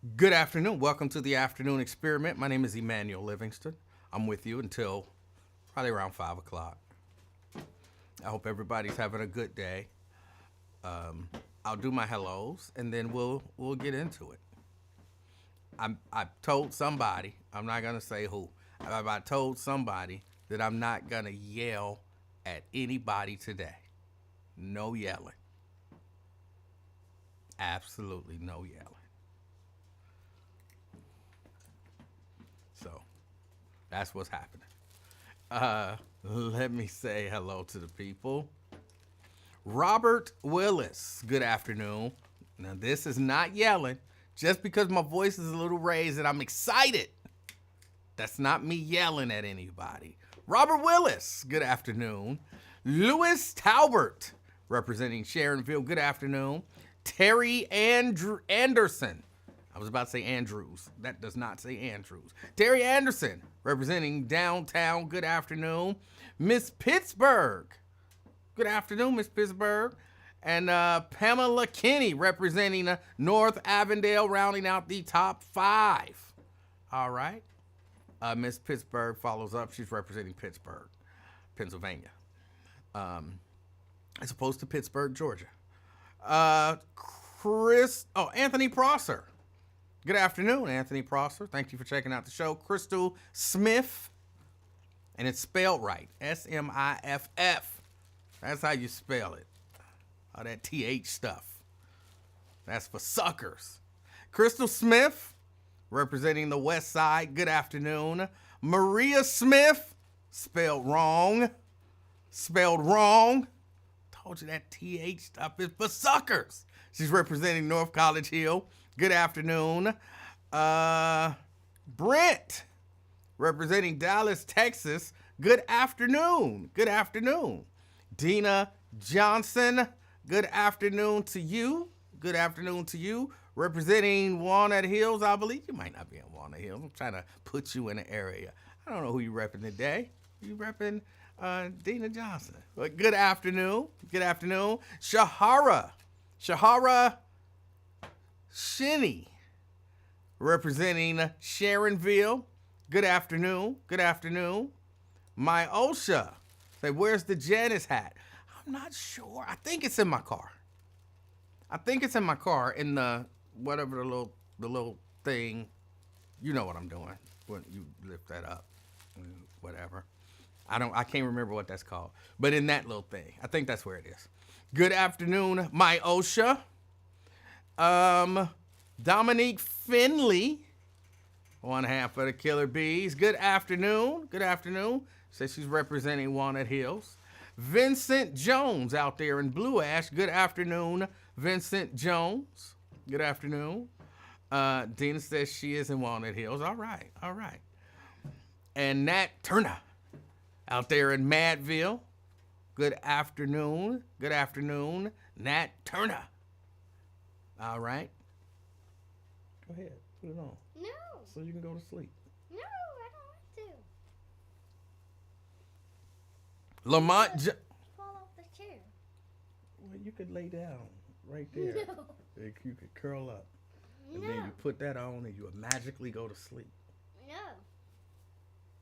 Good afternoon. Welcome to the afternoon experiment. My name is Emanuel Livingston. I'm with you until probably around 5 o'clock. I hope everybody's having a good day. I'll do my hellos and then we'll get into it. I told somebody, I'm not gonna say who. I told somebody that I'm not gonna yell at anybody today. No yelling. Absolutely no yelling. So that's what's happening. Let me say hello to the people. Robert Willis, good afternoon. Now, this is not yelling. Just because my voice is a little raised and I'm excited, that's not me yelling at anybody. Robert Willis, good afternoon. Lewis Talbert, representing Sharonville, good afternoon. Terry Anderson. I was about to say Andrews. That does not say Andrews. Terry Anderson, representing downtown, good afternoon. Miss Pittsburgh. Good afternoon, Miss Pittsburgh. And Pamela Kinney, representing North Avondale, rounding out the top 5. All right. Miss Pittsburgh follows up. She's representing Pittsburgh, Pennsylvania, as opposed to Pittsburgh, Georgia. Anthony Prosser. Good afternoon, Anthony Prosser. Thank you for checking out the show. Crystal Smith, and it's spelled right, Smiff. That's how you spell it. All that TH stuff. That's for suckers. Crystal Smith, representing the West Side. Good afternoon. Maria Smith, spelled wrong. Spelled wrong. Told you that TH stuff is for suckers. She's representing North College Hill. Good afternoon. Brent, representing Dallas, Texas. Good afternoon. Good afternoon. Dina Johnson, good afternoon to you. Good afternoon to you. Representing Walnut Hills, I believe. You might not be in Walnut Hills. I'm trying to put you in an area. I don't know who you repping today. You repping Dina Johnson. But good afternoon. Good afternoon. Shahara Shinny, representing Sharonville. Good afternoon. Good afternoon. My Osha. Say, where's the Janice hat? I'm not sure. I think it's in my car. I think it's in my car in the whatever the little thing. You know what I'm doing when you lift that up. Whatever. I can't remember what that's called. But in that little thing. I think that's where it is. Good afternoon, my Osha. Dominique Finley, one half of the Killer Bees. Good afternoon. Good afternoon. Says she's representing Walnut Hills. Vincent Jones out there in Blue Ash. Good afternoon, Vincent Jones. Good afternoon. Dina says she is in Walnut Hills. All right. All right. And Nat Turner out there in Madville. Good afternoon. Good afternoon, Nat Turner. All right. Go ahead. Put it on. No. So you can go to sleep. No, I don't want to. Lamont. Fall off the chair. Well, you could lay down right there. No. You could curl up. And No. then you put that on and you would magically go to sleep. No.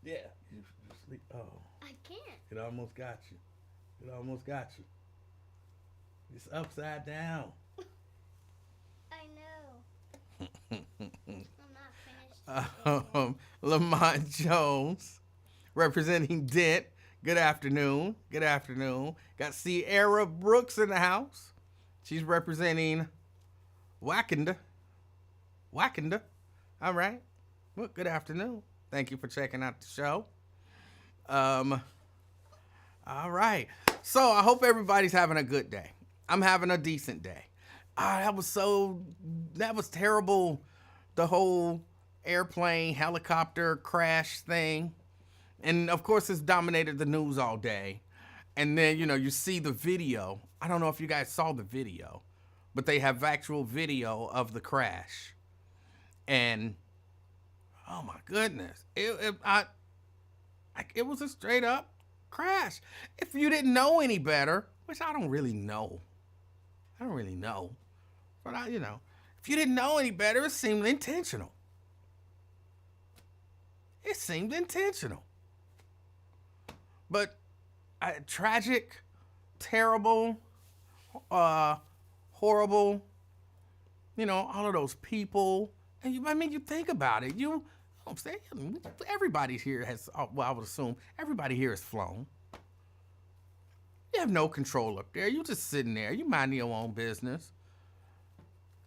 Yeah. You sleep. Oh. I can't. It almost got you. It almost got you. It's upside down. I know. I'm not finished. Lamont Jones, representing Dent. Good afternoon. Good afternoon. Got Sierra Brooks in the house. She's representing Wakanda. All right. Well, good afternoon. Thank you for checking out the show. All right. So I hope everybody's having a good day. I'm having a decent day. That was terrible. The whole airplane helicopter crash thing. And of course it's dominated the news all day. And then, you see the video. I don't know if you guys saw the video, but they have actual video of the crash. And oh my goodness. It was a straight up crash. If you didn't know any better, which I don't really know. But if If you didn't know any better, it seemed intentional. It seemed intentional. But tragic, terrible, horrible, all of those people. And you think about it. Everybody here has, well, I would assume everybody here has flown. You have no control up there. You just sitting there. You minding your own business.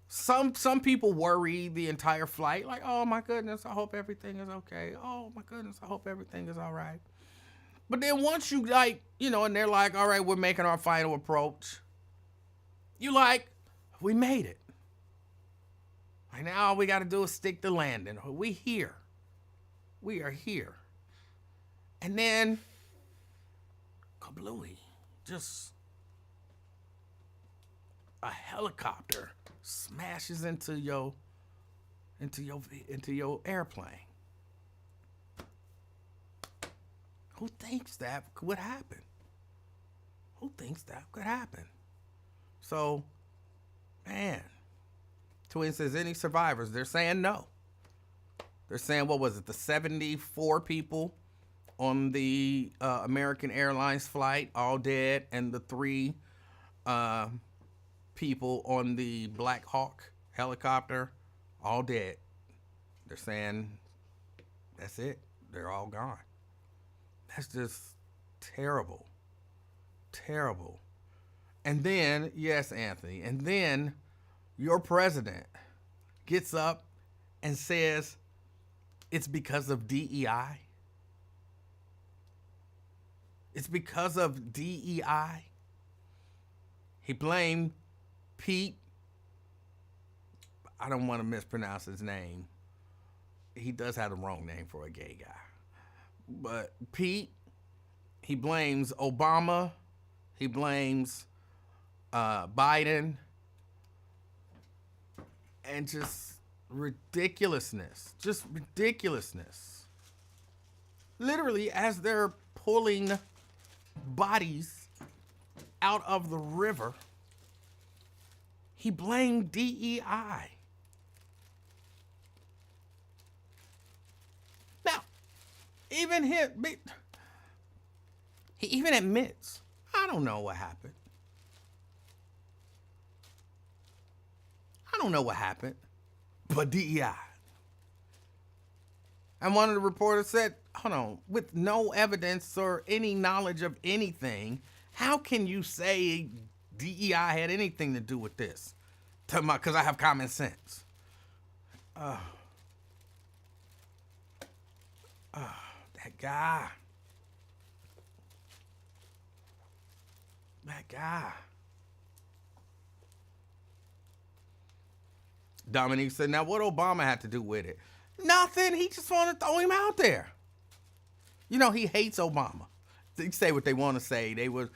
Some people worry the entire flight, like, oh my goodness, I hope everything is okay. Oh my goodness, I hope everything is all right. But then once you and they're like, all right, we're making our final approach. You like, we made it. Like now all we got to do is stick the landing. We here. We are here. And then, kablooey, just a helicopter smashes into your airplane. Who thinks that would happen? Who thinks that could happen? So, man, Twin says, any survivors? They're saying no. They're saying, what was it, the 74 people on the American Airlines flight, all dead, and the 3 people on the Black Hawk helicopter, all dead. They're saying, that's it. They're all gone. That's just terrible. Terrible. And then, yes, Anthony, and then your president gets up and says it's because of DEI. It's because of DEI. He blamed Pete. I don't want to mispronounce his name. He does have the wrong name for a gay guy. But Pete, he blames Obama. He blames Biden. And just ridiculousness. Just ridiculousness. Literally, as they're pulling bodies out of the river, he blamed DEI. Now, even he even admits, I don't know what happened. I don't know what happened, but DEI. And one of the reporters said, hold on, with no evidence or any knowledge of anything, how can you say DEI had anything to do with this? Because I have common sense. That guy. That guy. Dominique said, now what Obama had to do with it? Nothing. He just wanted to throw him out there. He hates Obama. They say what they want to say. They were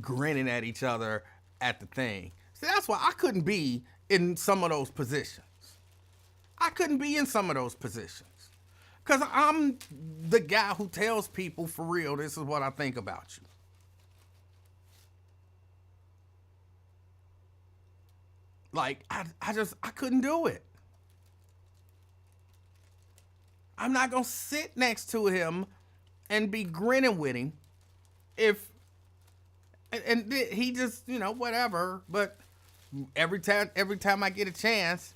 grinning at each other at the thing. See, that's why I couldn't be in some of those positions. Because I'm the guy who tells people for real, this is what I think about you. Like, I couldn't do it. I'm not going to sit next to him and be grinning with him and he just, whatever. But every time I get a chance,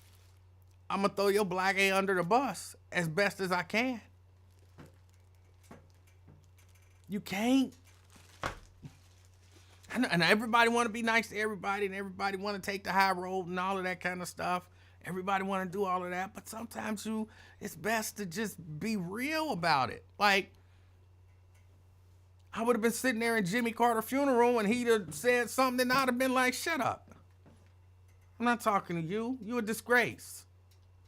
I'm going to throw your black A under the bus as best as I can. You can't. And everybody want to be nice to everybody, and everybody want to take the high road and all of that kind of stuff. Everybody want to do all of that, but sometimes it's best to just be real about it. Like, I would have been sitting there in Jimmy Carter's funeral and he'd have said something and I'd have been like, shut up. I'm not talking to you. You're a disgrace.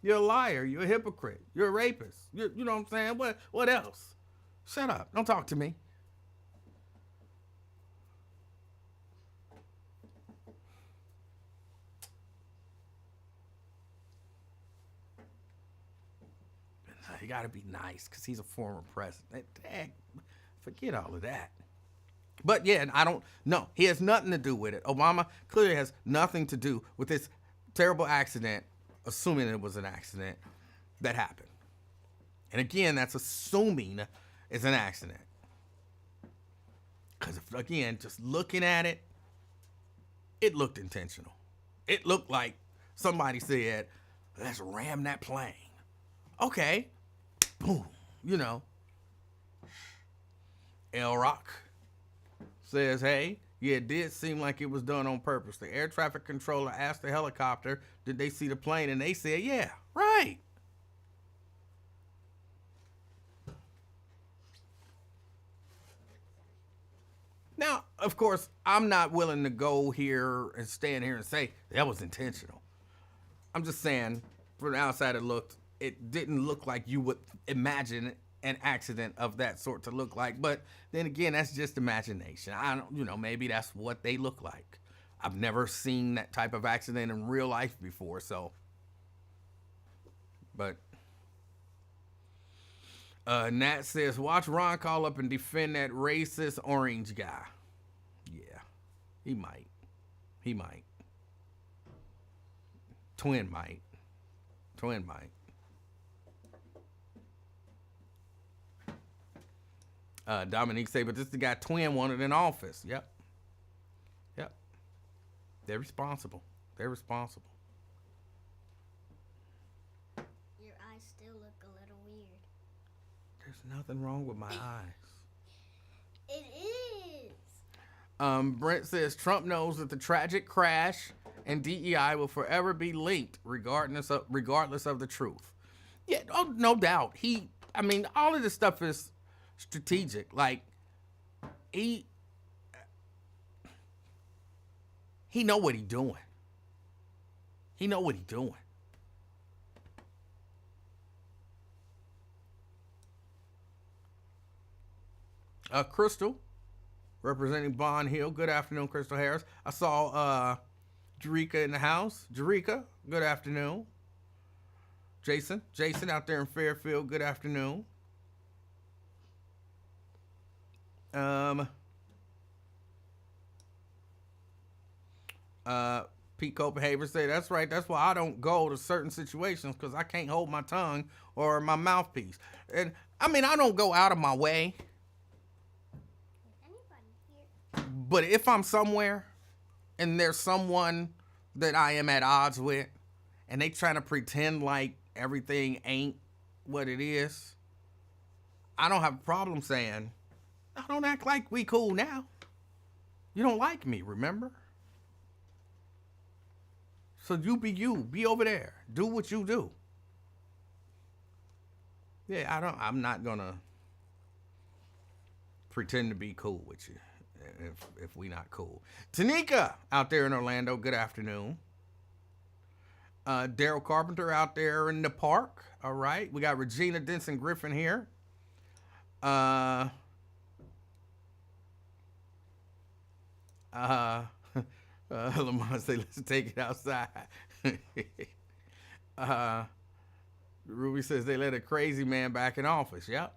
You're a liar. You're a hypocrite. You're a rapist. You know what I'm saying? What else? Shut up. Don't talk to me. You got to be nice because he's a former president. Forget all of that. But yeah, I don't know. He has nothing to do with it. Obama clearly has nothing to do with this terrible accident assuming it was an accident that happened. And again, that's assuming it's an accident. Because, again, just looking at it, it looked intentional. It looked like somebody said, let's ram that plane. Okay. Boom. You know. El Rock says, hey, yeah, it did seem like it was done on purpose. The air traffic controller asked the helicopter, did they see the plane? And they said, yeah, right. Now, of course, I'm not willing to go here and stand here and say that was intentional. I'm just saying, from the outside it didn't look like you would imagine an accident of that sort to look like. But then again, that's just imagination. I don't, maybe that's what they look like. I've never seen that type of accident in real life before, so. But Nat says, watch Ron call up and defend that racist orange guy. Yeah, he might. He might. Twin might. Dominique say, but this is the guy Twin wanted in office. Yep. They're responsible. Your eyes still look a little weird. There's nothing wrong with my eyes. It is. Brent says Trump knows that the tragic crash and DEI will forever be linked, regardless of the truth. Yeah, oh, no doubt. All of this stuff is strategic. Like, he know what he's doing. Crystal, representing Bond Hill. Good afternoon, Crystal Harris. I saw Jerika in the house. Jerika, good afternoon. Jason out there in Fairfield, good afternoon. Pete Copenhagen said, that's right, that's why I don't go to certain situations, because I can't hold my tongue or my mouthpiece. And I don't go out of my way. But if I'm somewhere and there's someone that I am at odds with and they trying to pretend like everything ain't what it is, I don't have a problem saying, I don't act like we cool now. You don't like me, remember? So you. Be over there. Do what you do. Yeah, I'm not gonna pretend to be cool with you if we not cool. Tanika out there in Orlando, good afternoon. Daryl Carpenter out there in the park. All right. We got Regina Denson Griffin here. Lamont say, let's take it outside. Ruby says they let a crazy man back in office. Yep.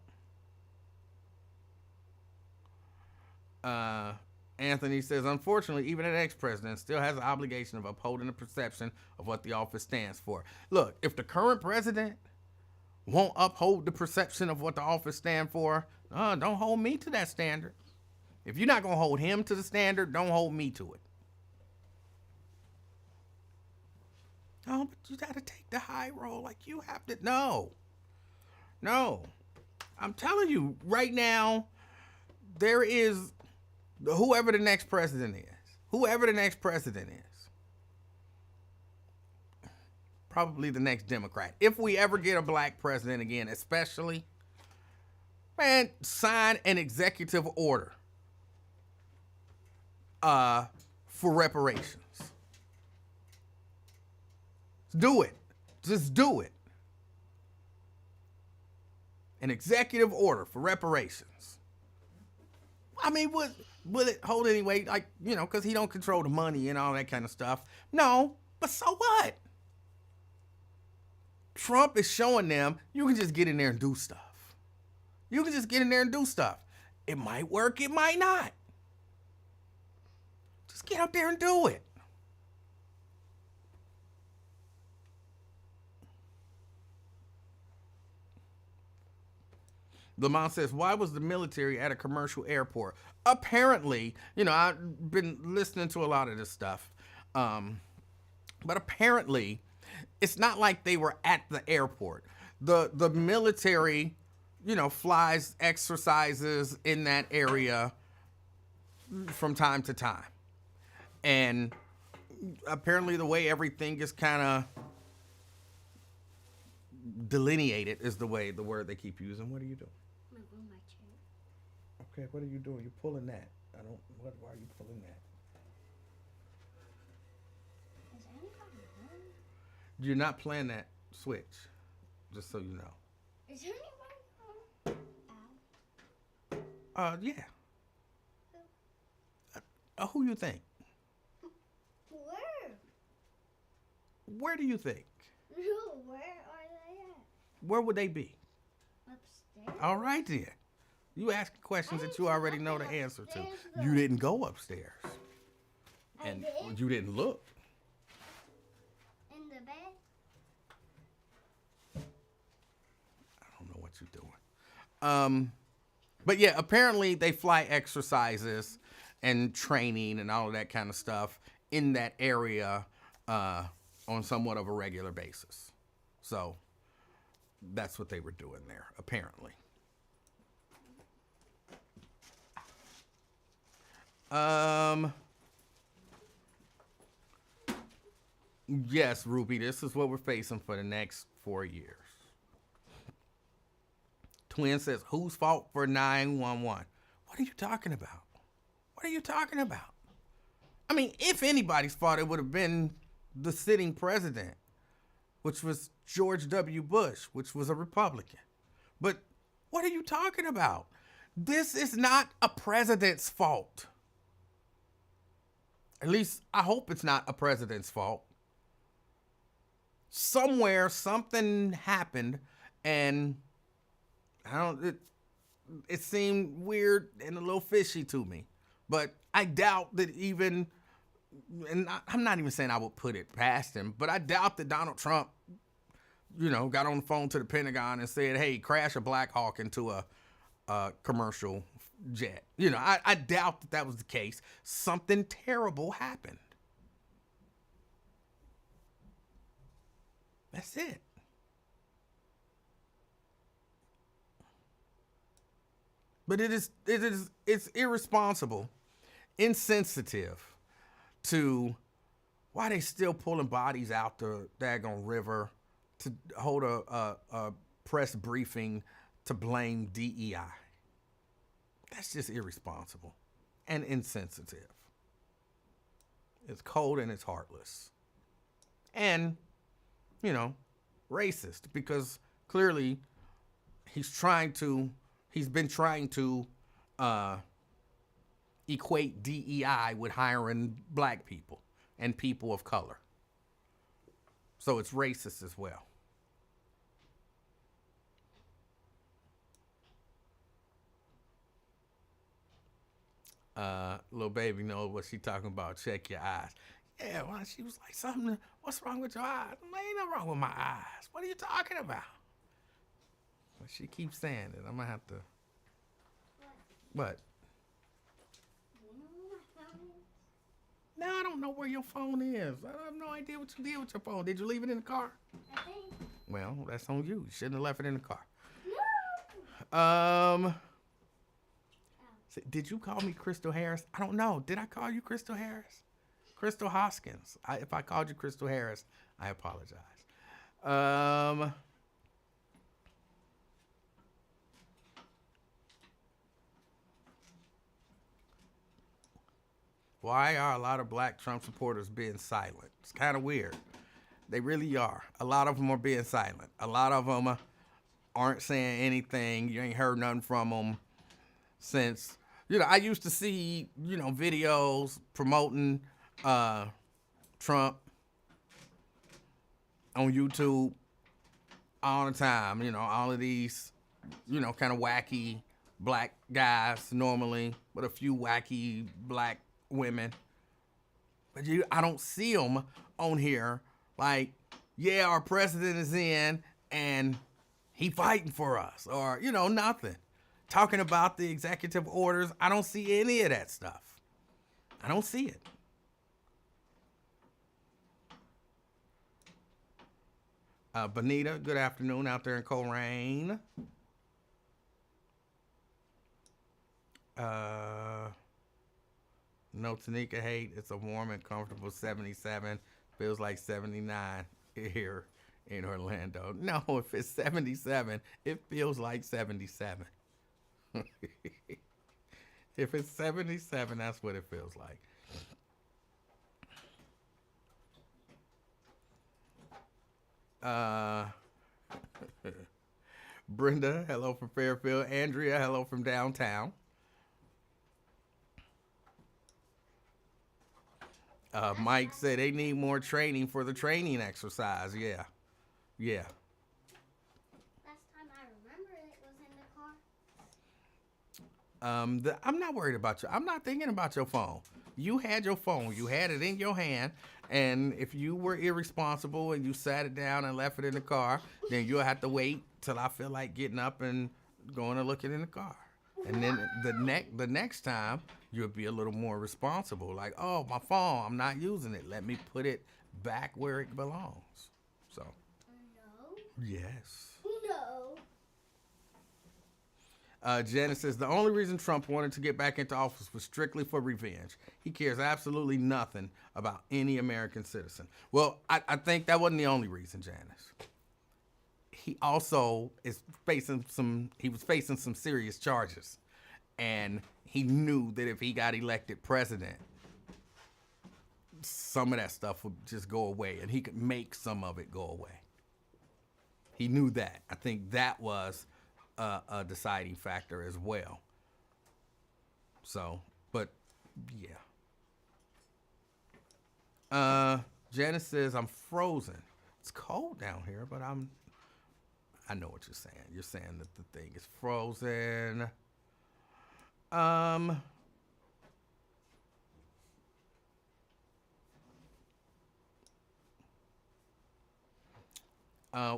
Anthony says, unfortunately, even an ex-president still has an obligation of upholding the perception of what the office stands for. Look, if the current president won't uphold the perception of what the office stands for, don't hold me to that standard. If you're not going to hold him to the standard, don't hold me to it. Oh, but you got to take the high road like you have to. No. I'm telling you, right now, there is whoever the next president is. Probably the next Democrat. If we ever get a black president again, especially, man, sign an executive order for reparations. Do it. Just do it. An executive order for reparations. Will it hold any weight? Like, because he don't control the money and all that kind of stuff. No, but so what? Trump is showing them you can just get in there and do stuff. It might work, it might not. Just get out there and do it. Lamont says, why was the military at a commercial airport? Apparently, I've been listening to a lot of this stuff. But apparently, it's not like they were at the airport. The military, flies exercises in that area from time to time. And apparently the way everything is kind of delineated is the word they keep using. What are you doing? I'm gonna move my chair. Okay, what are you doing? You're pulling that. Why are you pulling that? Is anybody home? You're not playing that switch, just so you know. Is anybody home? Ow. Yeah. Who you think? Where? Where do you think? Where are they at? Where would they be? Upstairs? All right, then. You asking questions that you already know the answer to. Upstairs, though. You didn't go upstairs. I And did? you didn't look. In the bed? I don't know what you're doing. But yeah, apparently they fly exercises and training and all of that kind of stuff in that area on somewhat of a regular basis. So that's what they were doing there, apparently. Yes, Ruby, this is what we're facing for the next 4 years. Twin says, whose fault for 911? What are you talking about? What are you talking about? I mean, if anybody's fault, it would have been the sitting president, which was George W. Bush, which was a Republican. But what are you talking about? This is not a president's fault. At least I hope it's not a president's fault. Somewhere something happened and it seemed weird and a little fishy to me. But I doubt that even, and I'm not even saying I would put it past him, but I doubt that Donald Trump, got on the phone to the Pentagon and said, hey, crash a Black Hawk into a commercial jet. I doubt that was the case. Something terrible happened. That's it. But it's irresponsible, insensitive to why they still pulling bodies out the daggone river to hold a press briefing to blame DEI. That's just irresponsible and insensitive. It's cold and it's heartless. And, racist, because clearly he's been trying to equate DEI with hiring black people and people of color. So it's racist as well. Little baby knows what she talking about. Check your eyes. Yeah, well, she was like, something, what's wrong with your eyes? Ain't nothing wrong with my eyes. What are you talking about? But she keeps saying it. I'm going to have to. What? No, I don't know where your phone is. I have no idea what you did with your phone. Did you leave it in the car? I think. Well, that's on you. You shouldn't have left it in the car. No! Did you call me Crystal Harris? I don't know. Did I call you Crystal Harris? Crystal Hoskins. If I called you Crystal Harris, I apologize. Why are a lot of black Trump supporters being silent? It's kind of weird. They really are. A lot of them are being silent. A lot of them aren't saying anything. You ain't heard nothing from them since, I used to see, videos promoting Trump on YouTube all the time. All of these, kind of wacky black guys normally, with a few wacky black women. But I don't see them on here like, yeah, our president is in and he fighting for us, or, nothing. talking about the executive orders. I don't see any of that stuff. I don't see it. Bonita, good afternoon out there in Coleraine. No Tanika hate. It's a warm and comfortable 77. Feels like 79 here in Orlando. No, if it's 77, it feels like 77. If it's 77, that's what it feels like. Brenda, hello from Fairfield. Andrea, hello from downtown. Mike said they need more training for the training exercise. Yeah. Yeah. Last time I remember it was in the car. I'm not worried about you. I'm not thinking about your phone. You had your phone. You had it in your hand. And if you were irresponsible and you sat it down and left it in the car, then you'll have to wait till I feel like getting up and going to look it in the car. And then the next time, you'll be a little more responsible. Like, oh, my phone, I'm not using it. Let me put it back where it belongs. So. No. Yes. No. Janice says the only reason Trump wanted to get back into office was strictly for revenge. He cares absolutely nothing about any American citizen. Well, I think that wasn't the only reason, Janice. He also is facing some serious charges. And he knew that if he got elected president, some of that stuff would just go away and he could make some of it go away. He knew that. I think that was a deciding factor as well. So, but yeah. Janice says, I'm frozen. It's cold down here, but I know what you're saying. You're saying that the thing is frozen.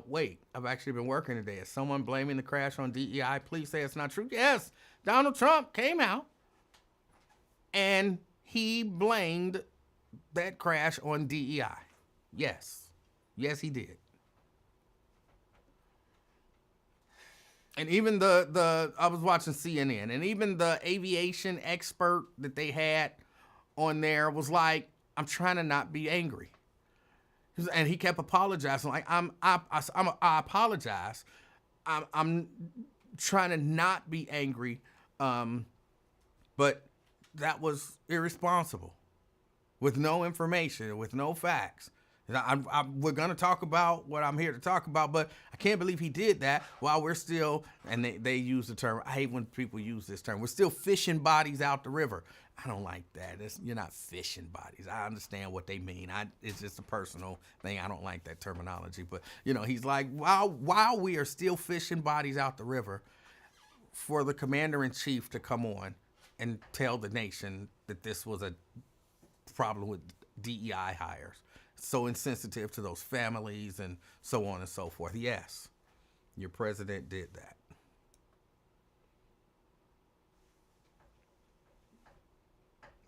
Wait, I've actually been working today. Is someone blaming the crash on DEI? Please say it's not true. Yes, Donald Trump came out and he blamed that crash on DEI. Yes. Yes, he did. And even I was watching CNN, and even the aviation expert that they had on there was like, I'm trying to not be angry. And he kept apologizing. Like, I apologize. I'm trying to not be angry. But that was irresponsible with no information, with no facts. We're going to talk about what I'm here to talk about, but I can't believe he did that while we're still, and they use the term, I hate when people use this term, we're still fishing bodies out the river. I don't like that. You're not fishing bodies. I understand what they mean. It's just a personal thing. I don't like that terminology. But, he's like, while we are still fishing bodies out the river, for the commander-in-chief to come on and tell the nation that this was a problem with DEI hires. So insensitive to those families and so on and so forth. Yes, your president did that.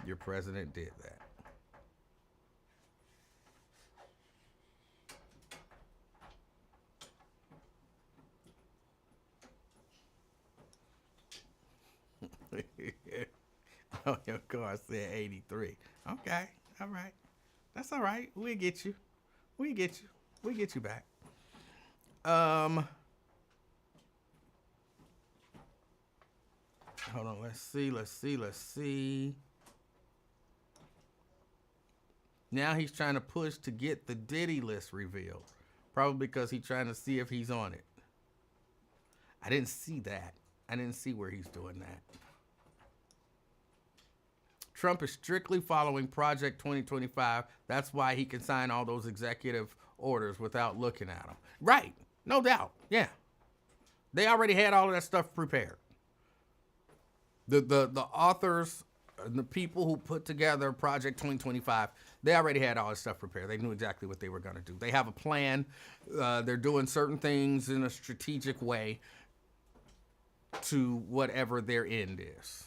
Your president did that. Oh, your car said 83. Okay, all right. That's all right. We'll get you. We'll get you back. Hold on. Let's see. Now he's trying to push to get the Diddy list revealed. Probably because he's trying to see if he's on it. I didn't see that. I didn't see where he's doing that. Trump is strictly following Project 2025. That's why he can sign all those executive orders without looking at them. Right. No doubt. Yeah. They already had all of that stuff prepared. The authors, the people who put together Project 2025, they already had all this stuff prepared. They knew exactly what they were going to do. They have a plan. They're doing certain things in a strategic way. to whatever their end is.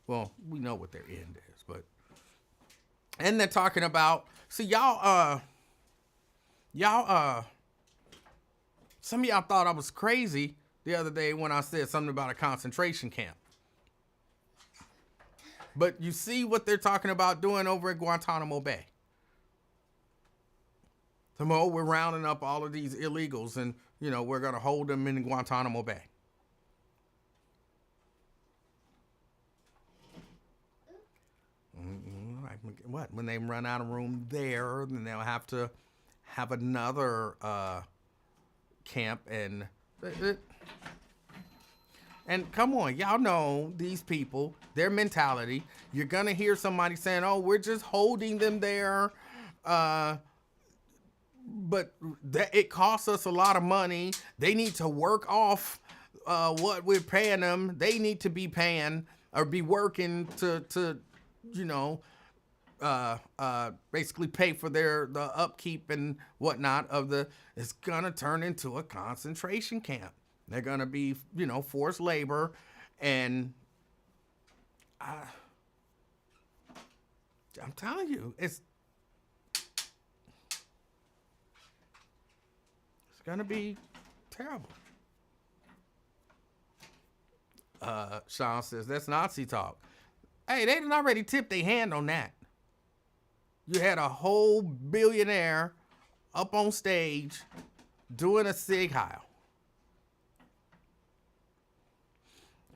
Well, we know what their end is, but and they're talking about, see y'all some of y'all thought I was crazy the other day when I said something about a concentration camp. But you see what they're talking about doing over at Guantanamo Bay. Tomorrow we're rounding up all of these illegals and, we're going to hold them in Guantanamo Bay. What? When they run out of room there, then they'll have to have another camp. And come on, y'all know these people, their mentality. You're going to hear somebody saying, oh, we're just holding them there. But it costs us a lot of money. They need to work off what we're paying them. They need to be paying or be working to basically pay for the upkeep and whatnot it's gonna turn into a concentration camp. They're gonna be, forced labor, and I'm telling you, it's gonna be terrible. Sean says that's Nazi talk. Hey, they didn't already tip their hand on that. You had a whole billionaire up on stage doing a Sig Heil.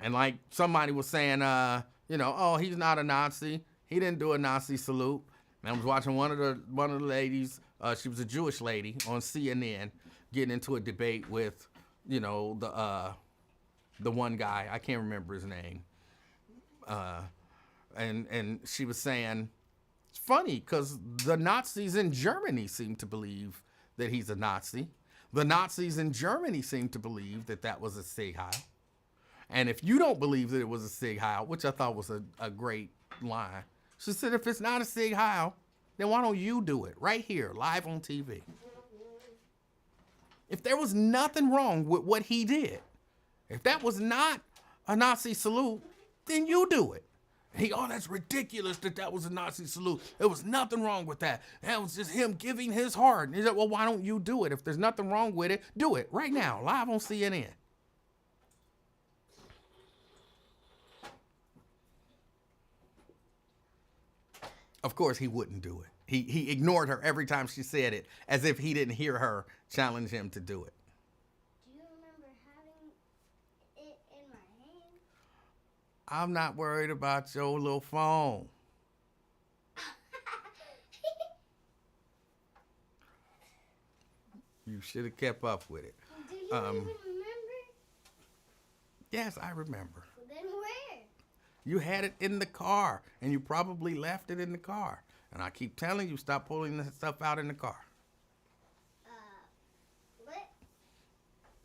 And like somebody was saying, oh, he's not a Nazi. He didn't do a Nazi salute. And I was watching one of the ladies, she was a Jewish lady on CNN, getting into a debate with, the one guy, I can't remember his name. And she was saying, it's funny because the Nazis in Germany seem to believe that he's a Nazi. The Nazis in Germany seem to believe that was a Sig Heil. And if you don't believe that it was a Sig Heil, which I thought was a great line, she said, if it's not a Sig Heil, then why don't you do it right here, live on TV? If there was nothing wrong with what he did, if that was not a Nazi salute, then you do it. That's ridiculous that was a Nazi salute. There was nothing wrong with that. That was just him giving his heart. And he said, well, why don't you do it? If there's nothing wrong with it, do it right now, live on CNN. Of course, he wouldn't do it. He ignored her every time she said it, as if he didn't hear her challenge him to do it. Do you remember having it in my hand? I'm not worried about your little phone. You should have kept up with it. Do you even remember? Yes, I remember. Then where? You had it in the car, and you probably left it in the car. And I keep telling you, stop pulling that stuff out in the car.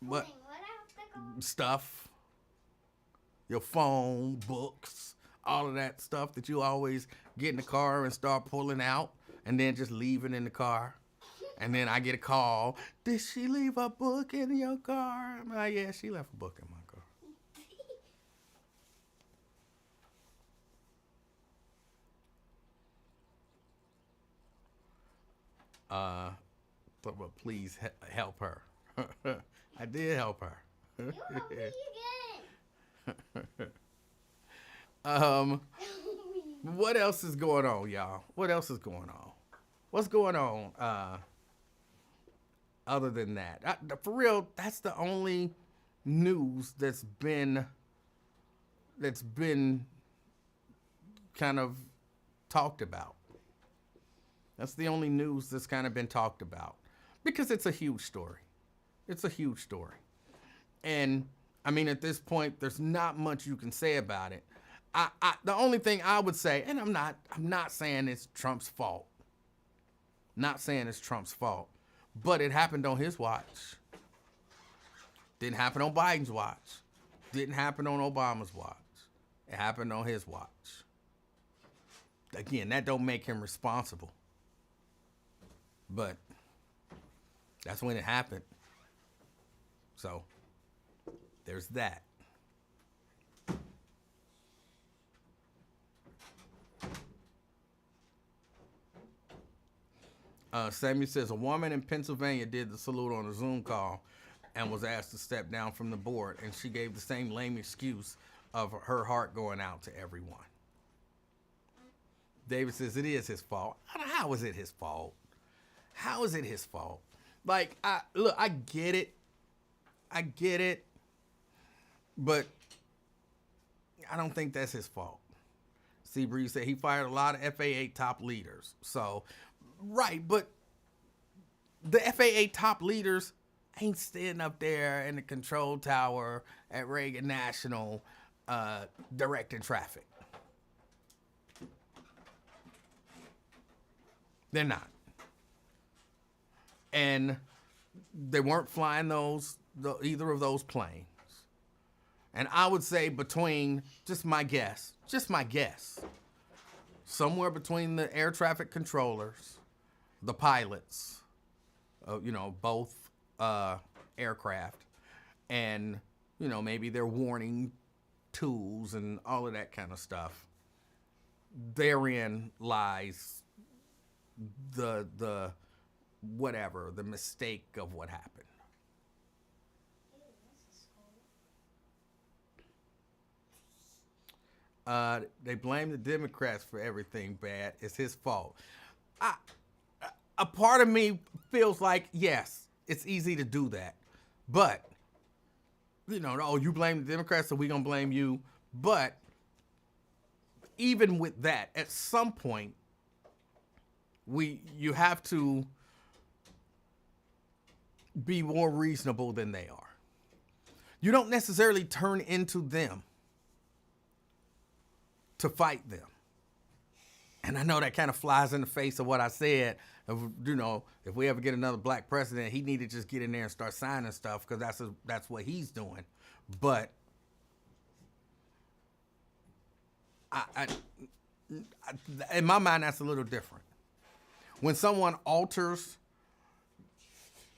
What? Pulling what out the car? Stuff. Your phone, books, all of that stuff that you always get in the car and start pulling out, and then just leave it in the car. And then I get a call. Did she leave a book in your car? I'm like, yeah, she left a book in my car. But please help her. I did help her. You help me again. What else is going on, y'all? What else is going on? What's going on? Other than that, for real, that's the only news that's been kind of talked about. That's the only news that's kind of been talked about because it's a huge story. It's a huge story. And I mean, at this point, there's not much you can say about it. The only thing I would say, and I'm not saying it's Trump's fault. Not saying it's Trump's fault, but it happened on his watch. Didn't happen on Biden's watch. Didn't happen on Obama's watch. It happened on his watch. Again, that don't make him responsible. But that's when it happened. So there's that. Samuel says a woman in Pennsylvania did the salute on a Zoom call and was asked to step down from the board, and she gave the same lame excuse of her heart going out to everyone. David says it is his fault. How is it his fault? How is it his fault? Like, I get it. I get it. But I don't think that's his fault. Seabree said he fired a lot of FAA top leaders. So, right, but the FAA top leaders ain't standing up there in the control tower at Reagan National directing traffic. They're not. And they weren't flying either of those planes. And I would say between, just my guess, somewhere between the air traffic controllers, the pilots, both aircraft, and, maybe their warning tools and all of that kind of stuff, therein lies the mistake of what happened. They blame the Democrats for everything bad. It's his fault. A part of me feels like, yes, it's easy to do that. But, you blame the Democrats, so we're going to blame you. But even with that, at some point, you have to be more reasonable than they are. You don't necessarily turn into them to fight them. And I know that kind of flies in the face of what I said. If we ever get another black president, he need to just get in there and start signing stuff because that's what he's doing. But I in my mind, that's a little different. When someone alters,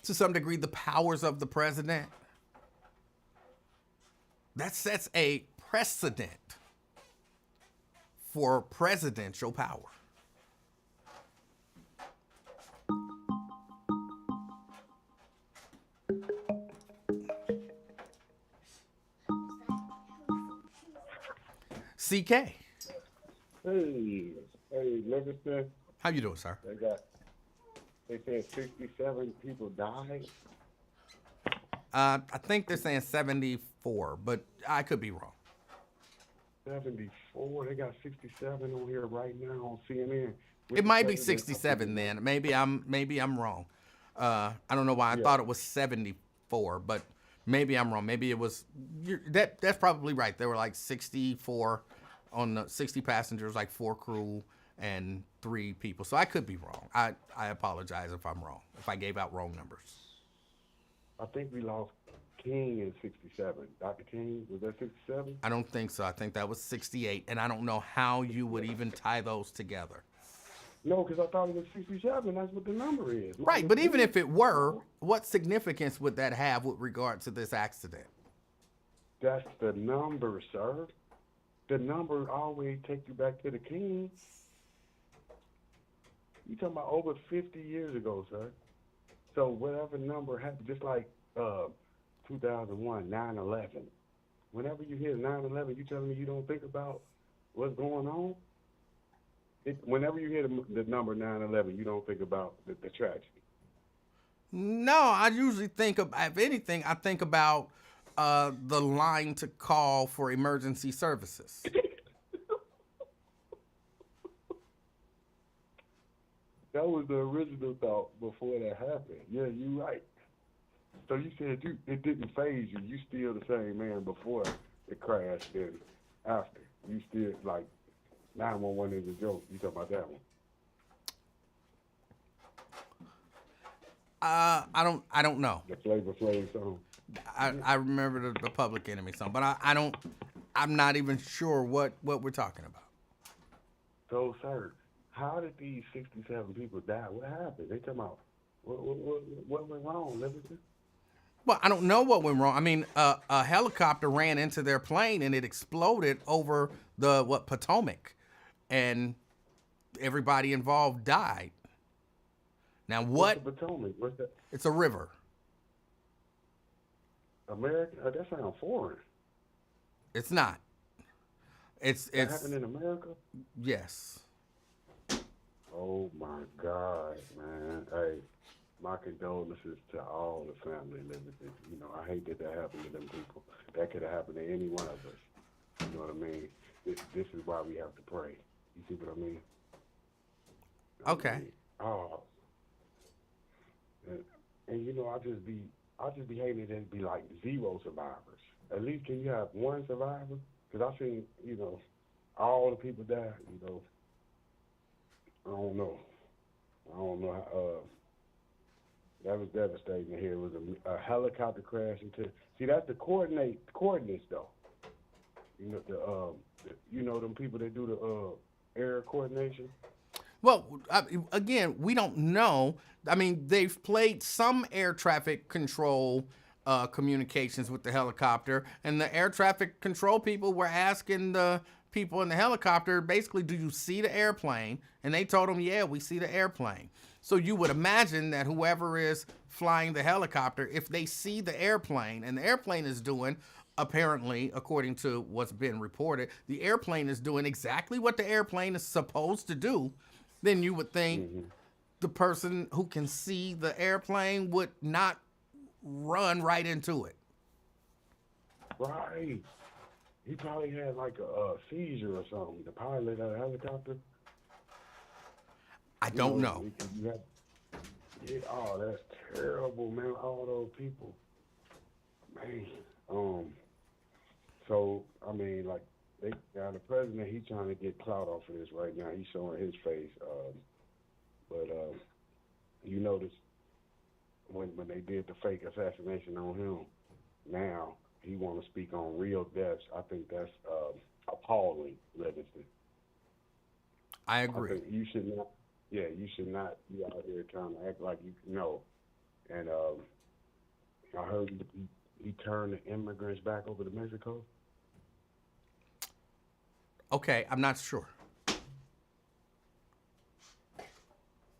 to some degree, the powers of the president, that sets a precedent for presidential power. CK. Hey, Livingston. How you doing, sir? They said 67 people died. I think they're saying 74, but I could be wrong. 74. They got 67 on here right now on CNN. It might be 67 then. Maybe I'm wrong. I don't know why I thought it was 74, but maybe I'm wrong. Maybe it was that's probably right. There were like 64 on the 60 passengers, like 4 crew and 3 people. So I could be wrong. I apologize if I'm wrong. If I gave out wrong numbers. I think we lost King in 67. Dr. King, was that 67? I don't think so. I think that was 68, and I don't know how you would even tie those together. No, because I thought it was 67. That's what the number is. Right, but even if it were, what significance would that have with regard to this accident? That's the number, sir. The number always take you back to the King. You talking about over 50 years ago, sir. So whatever number happened, just like 2001, 9/11. Whenever you hear 9/11, you telling me you don't think about what's going on? Whenever you hear the number 9/11, you don't think about the tragedy. No, I usually think of, if anything, I think about the line to call for emergency services. That was the original thought before that happened. Yeah, you're right. So you said it didn't faze you. You still the same man before it crashed and after. You still, like, 911 is a joke. You talking about that one? I don't know. The Flavor Flav song. I remember the Public Enemy song, but I'm not even sure what we're talking about. So, sir, how did these 67 people die? What happened? They talking about what went wrong, Livingston? Well, I don't know what went wrong. I mean, a helicopter ran into their plane and it exploded over the Potomac, and everybody involved died. Now, What's what? the Potomac? What's that? It's a river. American? That sounds foreign. It's not. That happened in America? Yes. Oh my God, man. Hey, my condolences to all the family living. You know, I hate that happened to them people. That could have happened to any one of us. You know what I mean? This is why we have to pray. You see what I mean? Okay. Oh. And you know, I just be hating it and be like 0 survivors. At least can you have 1 survivor? Because I seen, you know, all the people die, you know. I don't know how, that was devastating to hear. It was a helicopter crash into, see, that's the coordinates though. You know, you know them people that do the air coordination? Well, again, we don't know. I mean, they've played some air traffic control communications with the helicopter, and the air traffic control people were asking the people in the helicopter, basically, do you see the airplane? And they told them, yeah, we see the airplane. So you would imagine that whoever is flying the helicopter, if they see the airplane, and the airplane is doing, apparently, according to what's been reported, the airplane is doing exactly what the airplane is supposed to do, then you would think the person who can see the airplane would not run right into it. Right. He probably had like a seizure or something. The pilot of the helicopter. I don't know. Yeah, oh, that's terrible, man. All those people, man. So I mean, like, now the president, he's trying to get clout off of this right now. He's showing his face. But you notice when they did the fake assassination on him, now he want to speak on real deaths. I think that's appalling, Livingston. I agree. I think you should not. Yeah, you should not be out here trying to act like you know. And I heard he turned the immigrants back over to Mexico. Okay, I'm not sure.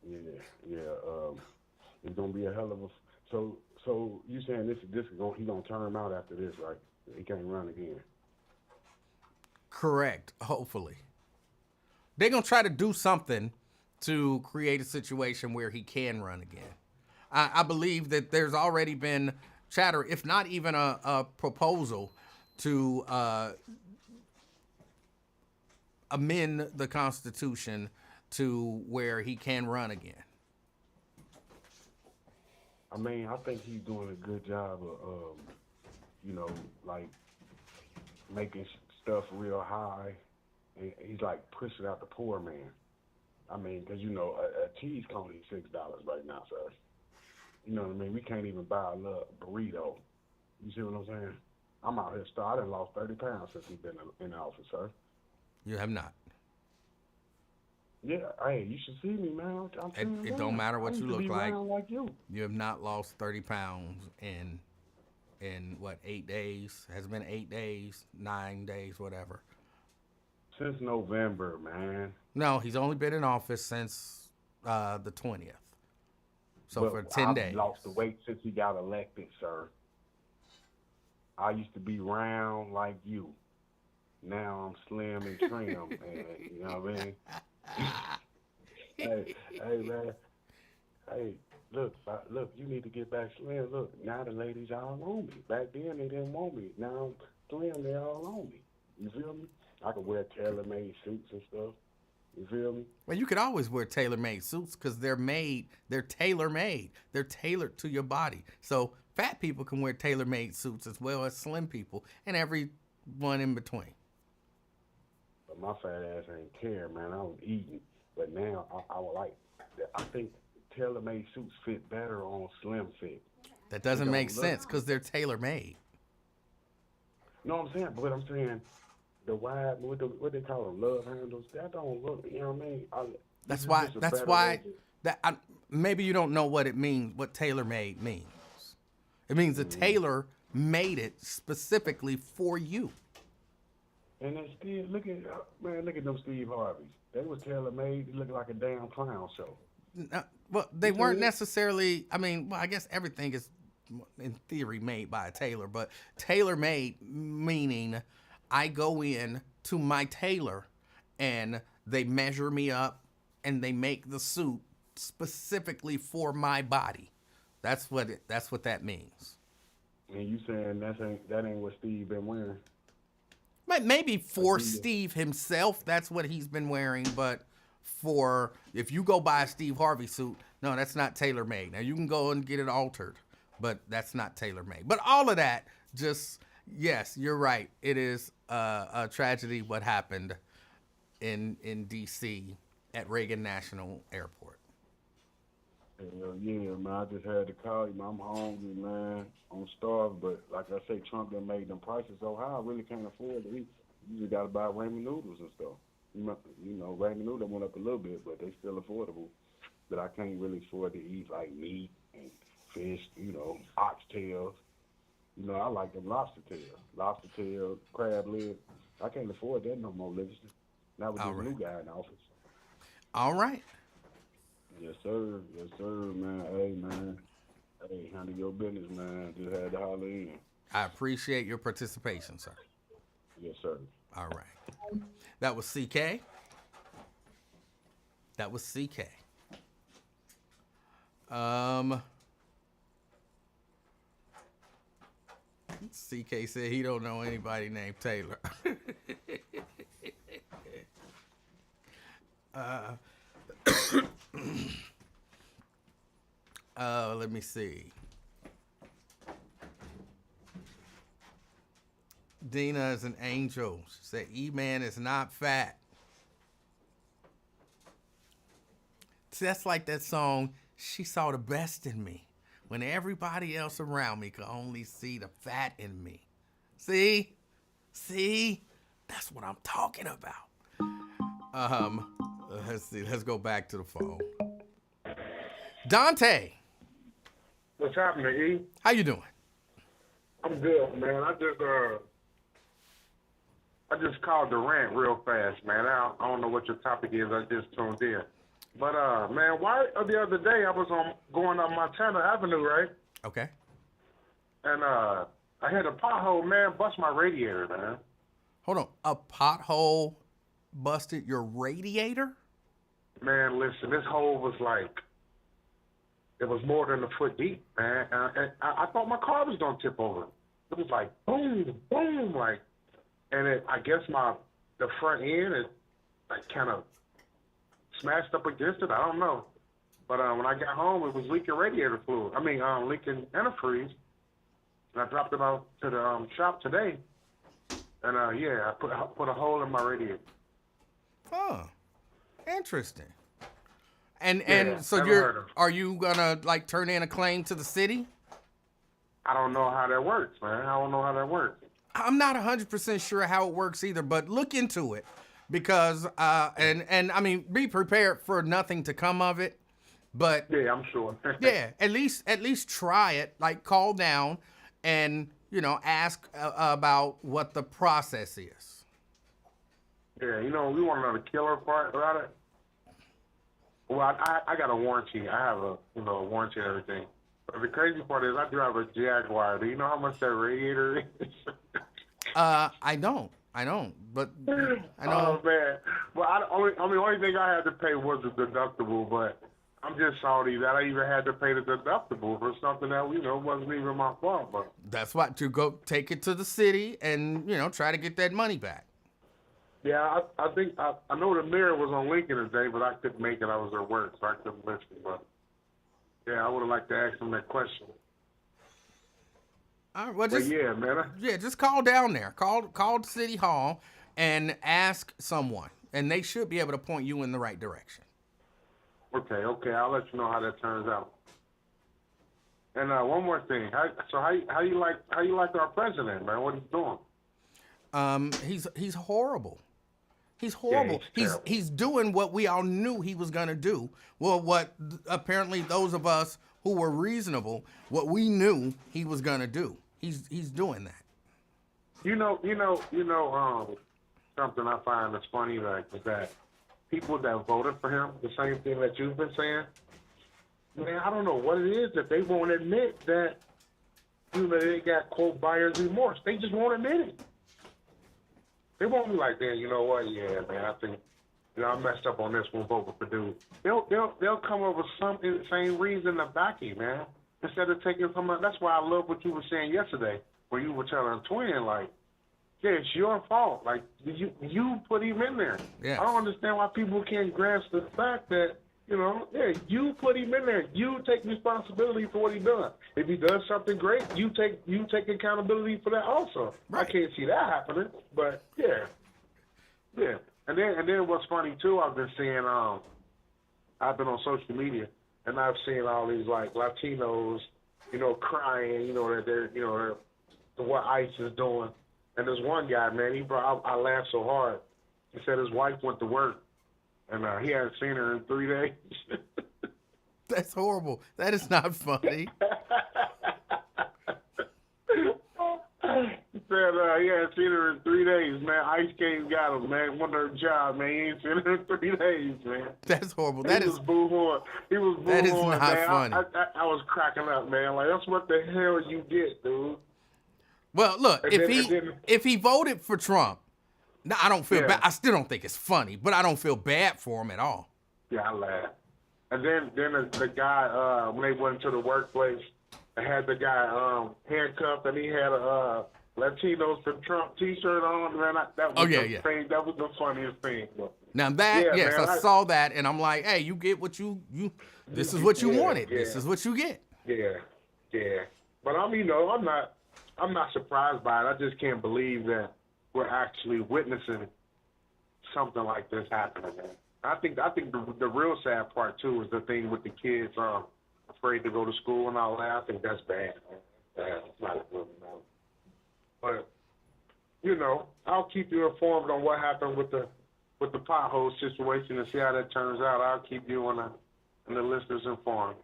Yeah. It's gonna be a hell of a. So you saying this is he gonna turn him out after this, right? He can't run again. Correct. Hopefully, they're gonna try to do something to create a situation where he can run again. I believe that there's already been chatter, if not even a proposal, to amend the Constitution to where he can run again. I mean, I think he's doing a good job of, you know, like making stuff real high. And he's like pushing out the poor man. I mean, because, you know, a cheese cone is $6 right now, sir. You know what I mean? We can't even buy a little burrito. You see what I'm saying? I'm out here starving. I done lost 30 pounds since he's been in office, sir. You have not. Yeah, hey, you should see me, man. It don't matter what you look like. Like you. You have not lost 30 pounds in what, 8 days? Has it been 8 days, 9 days, whatever? Since November, man. No, he's only been in office since the 20th. So for 10 days. I've lost the weight since he got elected, sir. I used to be round like you. Now I'm slim and trim, man. You know what I mean? hey, man. Hey, look, you need to get back slim. Look, now the ladies all on me. Back then they didn't want me. Now I'm slim, they all on me. You feel me? I can wear tailor-made suits and stuff. You feel me? Well, you could always wear tailor-made suits because they're tailor-made. They're tailored to your body. So fat people can wear tailor-made suits as well as slim people and everyone in between. But my fat ass ain't care, man. I was eating. But now I would like, I think tailor-made suits fit better on slim fit. That doesn't make sense because they're tailor-made. No, I'm saying, but I'm saying the wide, what they call them, love handles, that don't look, you know what I mean? That's why maybe you don't know what it means, what tailor-made means. It means the tailor made it specifically for you. And then look at them Steve Harveys. They was tailor-made. It looked like a damn clown show. Well, they weren't necessarily. I mean, well, I guess everything is, in theory, made by a tailor, but tailor-made meaning I go in to my tailor, and they measure me up, and they make the suit specifically for my body. That's what that means. And you saying that ain't what Steve been wearing? Maybe for Steve himself, that's what he's been wearing, but for if you go buy a Steve Harvey suit, no, that's not tailor-made. Now you can go and get it altered, but that's not tailor-made. But all of that, just yes, you're right. It is a tragedy what happened in D.C. at Reagan National Airport. Hell yeah, man. I just had to call you, man. I'm hungry, man. I'm starved, but like I say, Trump done made them prices so high, I really can't afford to eat. You just got to buy ramen noodles and stuff. You know, ramen noodles went up a little bit, but they still affordable. But I can't really afford to eat like meat and fish, you know, oxtails. You know, I like them lobster tails, crab legs. I can't afford that no more, Livingston. Not with this new guy in office. All right. Yes, sir, man. Hey, man. Hey, handle your business, man. Just had to holler in. I appreciate your participation, sir. Yes, sir. All right. That was CK. CK said he don't know anybody named Taylor. Let me see. Dina is an angel. She said, E-Man is not fat. See, that's like that song, She Saw the Best in Me, when everybody else around me could only see the fat in me. See? That's what I'm talking about. Let's see. Let's go back to the phone. Dante. What's happening, E? How you doing? I'm good, man. I just called the rant real fast, man. I don't know what your topic is. I just tuned in. But, man, why the other day I was going up Montana Avenue, right? Okay. And I hit a pothole, man, bust my radiator, man. Hold on. A pothole busted your radiator? Man, listen, this hole was like, it was more than a foot deep, man. And I thought my car was going to tip over. It was like, boom, boom, like, and I guess the front end, it like kind of smashed up against it. I don't know. But when I got home, it was leaking radiator fluid. Leaking antifreeze. And I dropped it out to the shop today. And, I put a hole in my radiator. Huh. Interesting. And so are you gonna like turn in a claim to the city? I don't know how that works, man. I don't know how that works. I'm not 100% sure how it works either, but look into it because and I mean be prepared for nothing to come of it. But yeah, I'm sure. Yeah, at least try it. Like call down and ask about what the process is. Yeah, we want to know the killer part about it. Well, I got a warranty. I have a warranty and everything. But the crazy part is I drive a Jaguar. Do you know how much that radiator is? I don't. But I know. Oh man. Well, only thing I had to pay was the deductible. But I'm just salty that I even had to pay the deductible for something that wasn't even my fault. But that's why to go take it to the city and try to get that money back. Yeah, I think I know the mayor was on Lincoln today, but I couldn't make it. I was at work, so I couldn't listen. But yeah, I would have liked to ask him that question. All right, well, yeah, man. Just call down there. Call City Hall and ask someone, and they should be able to point you in the right direction. Okay, I'll let you know how that turns out. And one more thing, how you like our president, man? What he's doing? He's horrible. He's horrible. Yeah, he's doing what we all knew he was gonna do. Well, what apparently those of us who were reasonable, what we knew he was gonna do. He's doing that. Something I find that's funny is that people that voted for him, the same thing that you've been saying, man, I don't know what it is that they won't admit that, you know, they got, quote, buyer's remorse. They just won't admit it. They won't be like, man, you know what? Yeah, man, I think, you know, I messed up on this one, vote with Purdue. They'll come up with some insane reason to back you, man. Instead of taking from us. That's why I love what you were saying yesterday, where you were telling Twin, like, yeah, it's your fault. Like, you put him in there. Yes. I don't understand why people can't grasp the fact that, you know, yeah, you put him in there. You take responsibility for what he done. If he does something great, you take accountability for that also. Right. I can't see that happening, but yeah. And then what's funny too, I've been seeing, I've been on social media and I've seen all these like Latinos, you know, crying, you know, that they're, you know, what ICE is doing. And there's one guy, man, I laughed so hard. He said his wife went to work and he hadn't seen her in 3 days. That's horrible. That is not funny. He said he hadn't seen her in 3 days, man. ICE came got him, man. Won her job, man. He ain't seen her in 3 days, man. That's horrible. He was boo-hooing. That is man. not funny. I was cracking up, man. Like, that's what the hell you get, dude. Well, look, And if he voted for Trump, no, I don't feel Yeah. bad. I still don't think it's funny, but I don't feel bad for him at all. Yeah, I laughed. And then the guy, when they went to the workplace, they had the guy handcuffed, and he had a Latinos for Trump T-shirt on. Man, that was thing. That was the funniest thing. Now that, Yeah, yes, man, I saw that, and I'm like, hey, you get what you this is what you wanted. Yeah. This is what you get. Yeah. But I'm not surprised by it. I just can't believe that we're actually witnessing something like this happening, man. I think the real sad part too is the thing with the kids afraid to go to school and all that. I think that's bad, man. It's not good enough. But you know, I'll keep you informed on what happened with the pothole situation and see how that turns out. I'll keep you and the listeners informed.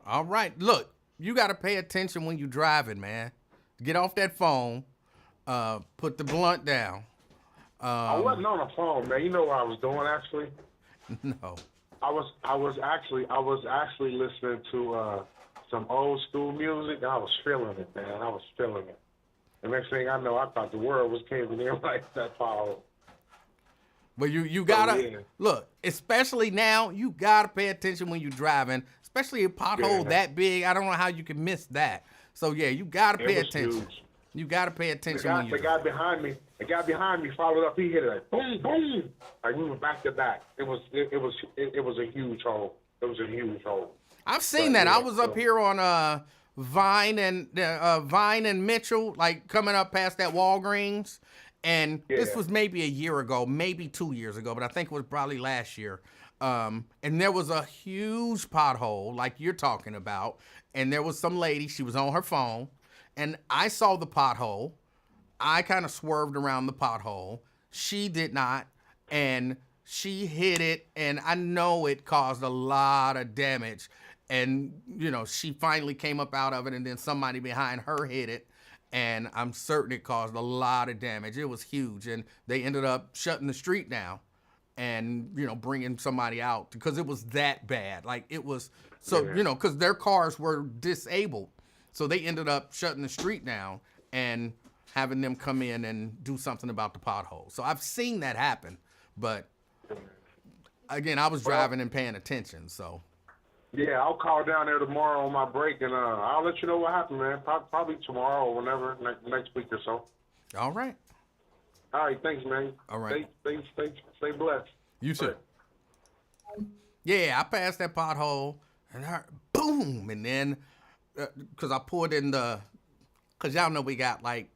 All right, look, you got to pay attention when you're driving, man. Get off that phone. Put the blunt down. I wasn't on the phone, man. You know what I was doing actually? No. I was actually listening to some old school music. And I was feeling it, man. I was feeling it. The next thing I know, I thought the world was caving in like that power. But you gotta yeah. look, especially now, you gotta pay attention when you're driving, especially a pothole that big. I don't know how you can miss that. So yeah, you gotta pay attention. Huge. You gotta pay attention when you're the guy behind me followed up. He hit it like boom, boom. Like we were back to back. It was a huge hole. It was a huge hole. I've seen that. I was up here on Vine and Mitchell, like coming up past that Walgreens, and this was maybe a year ago, maybe 2 years ago, but I think it was probably last year. And there was a huge pothole, like you're talking about, and there was some lady. She was on her phone, and I saw the pothole. I kind of swerved around the pothole. She did not, and she hit it, and I know it caused a lot of damage. And, you know, she finally came up out of it, and then somebody behind her hit it, and I'm certain it caused a lot of damage. It was huge, and they ended up shutting the street down and, you know, bringing somebody out because it was that bad. Like, it was, so, you know, because their cars were disabled. So they ended up shutting the street down and having them come in and do something about the pothole. So I've seen that happen, but, again, I was driving and paying attention, so... Yeah, I'll call down there tomorrow on my break, and I'll let you know what happened, man. Probably tomorrow or whenever, next week or so. All right. All right, thanks, man. All right. Stay blessed. You too. Yeah, I passed that pothole, and boom, and then, because I pulled in because y'all know we got like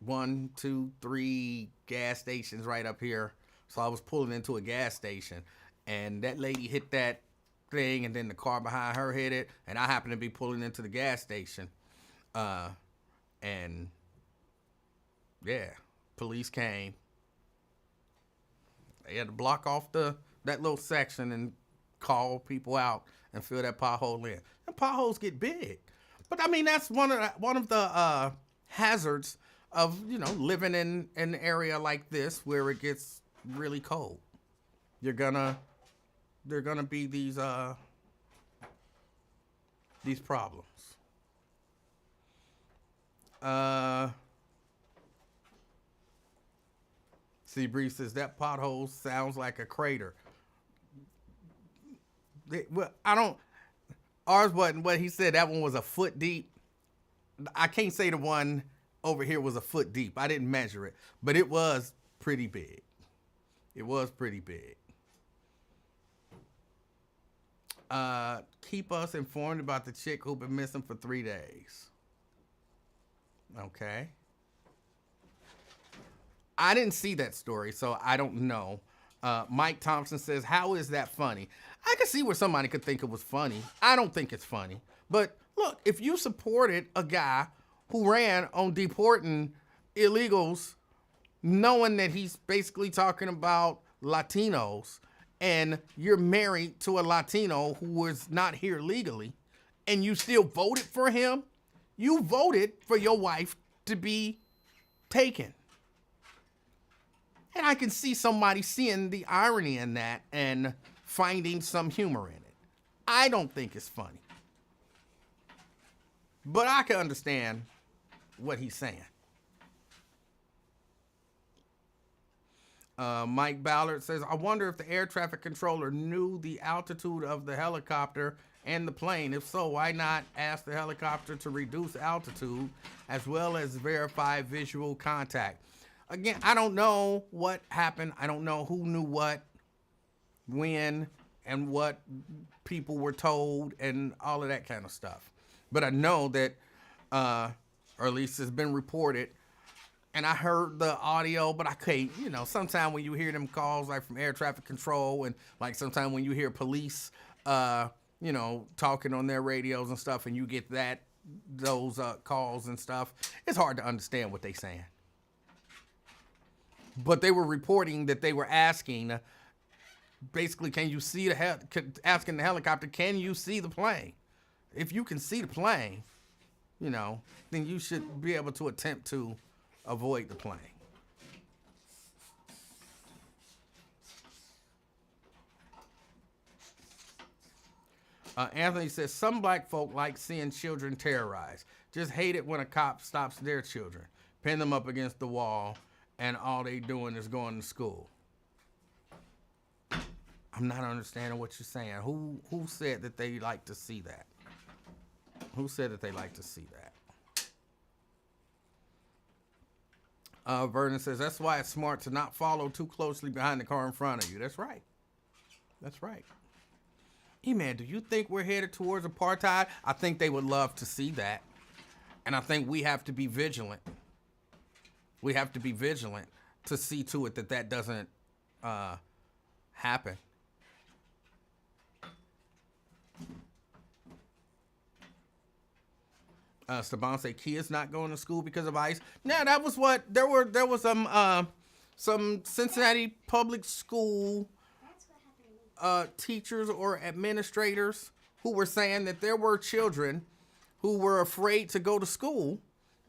1, 2, 3 gas stations right up here. So I was pulling into a gas station, and that lady hit that thing, and then the car behind her hit it, and I happened to be pulling into the gas station, and yeah, police came. They had to block off that little section and call people out and fill that pothole in. And potholes get big, but I mean that's one of the hazards of, you know, living in an area like this where it gets really cold. They're gonna be these these problems. See, Bree says that pothole sounds like a crater. Well, I don't. Ours wasn't what he said. That one was a foot deep. I can't say the one over here was a foot deep. I didn't measure it, but it was pretty big. It was pretty big. Keep us informed about the chick who been missing for 3 days. Okay. I didn't see that story, so I don't know. Mike Thompson says, how is that funny? I can see where somebody could think it was funny. I don't think it's funny. But look, if you supported a guy who ran on deporting illegals, knowing that he's basically talking about Latinos, and you're married to a Latino who was not here legally, and you still voted for him, you voted for your wife to be taken. And I can see somebody seeing the irony in that and finding some humor in it. I don't think it's funny. But I can understand what he's saying. Mike Ballard says, I wonder if the air traffic controller knew the altitude of the helicopter and the plane. If so, why not ask the helicopter to reduce altitude as well as verify visual contact? Again, I don't know what happened. I don't know who knew what, when, and what people were told and all of that kind of stuff. But I know that, or at least it's been reported, and I heard the audio, but I can't, sometimes when you hear them calls like from air traffic control, and like sometimes when you hear police, talking on their radios and stuff, and you get those calls and stuff, it's hard to understand what they're saying. But they were reporting that they were asking, basically, can you see asking the helicopter, can you see the plane? If you can see the plane, then you should be able to attempt to avoid the plane. Anthony says, some black folk like seeing children terrorized. Just hate it when a cop stops their children, pin them up against the wall, and all they doing is going to school. I'm not understanding what you're saying. Who said that they like to see that? Who said that they like to see that? Vernon says, that's why it's smart to not follow too closely behind the car in front of you. That's right. That's right. E-Man, do you think we're headed towards apartheid? I think they would love to see that. And I think we have to be vigilant. We have to be vigilant to see to it that doesn't happen. Saban say kids not going to school because of ICE. Yeah, that was what there was some Cincinnati public school teachers or administrators who were saying that there were children who were afraid to go to school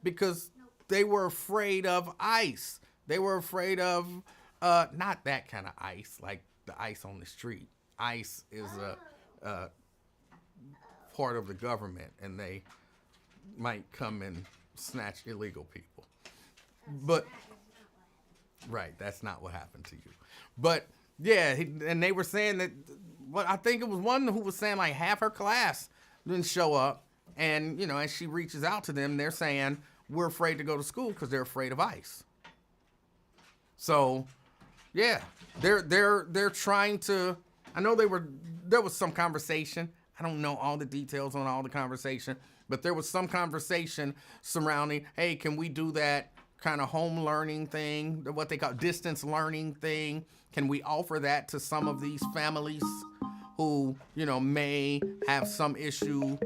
because they were afraid of ICE. They were afraid of not that kind of ICE, like the ICE on the street. ICE is a part of the government, and they might come and snatch illegal people. But right, that's not what happened to you. But yeah, and they were saying that. Well, I think it was one who was saying like half her class didn't show up, and as she reaches out to them, they're saying we're afraid to go to school because they're afraid of ICE. So, yeah, they're trying to. I know there was some conversation. I don't know all the details on all the conversation, but there was some conversation surrounding, hey, can we do that kind of home learning thing, what they call distance learning thing? Can we offer that to some of these families who, may have some issue,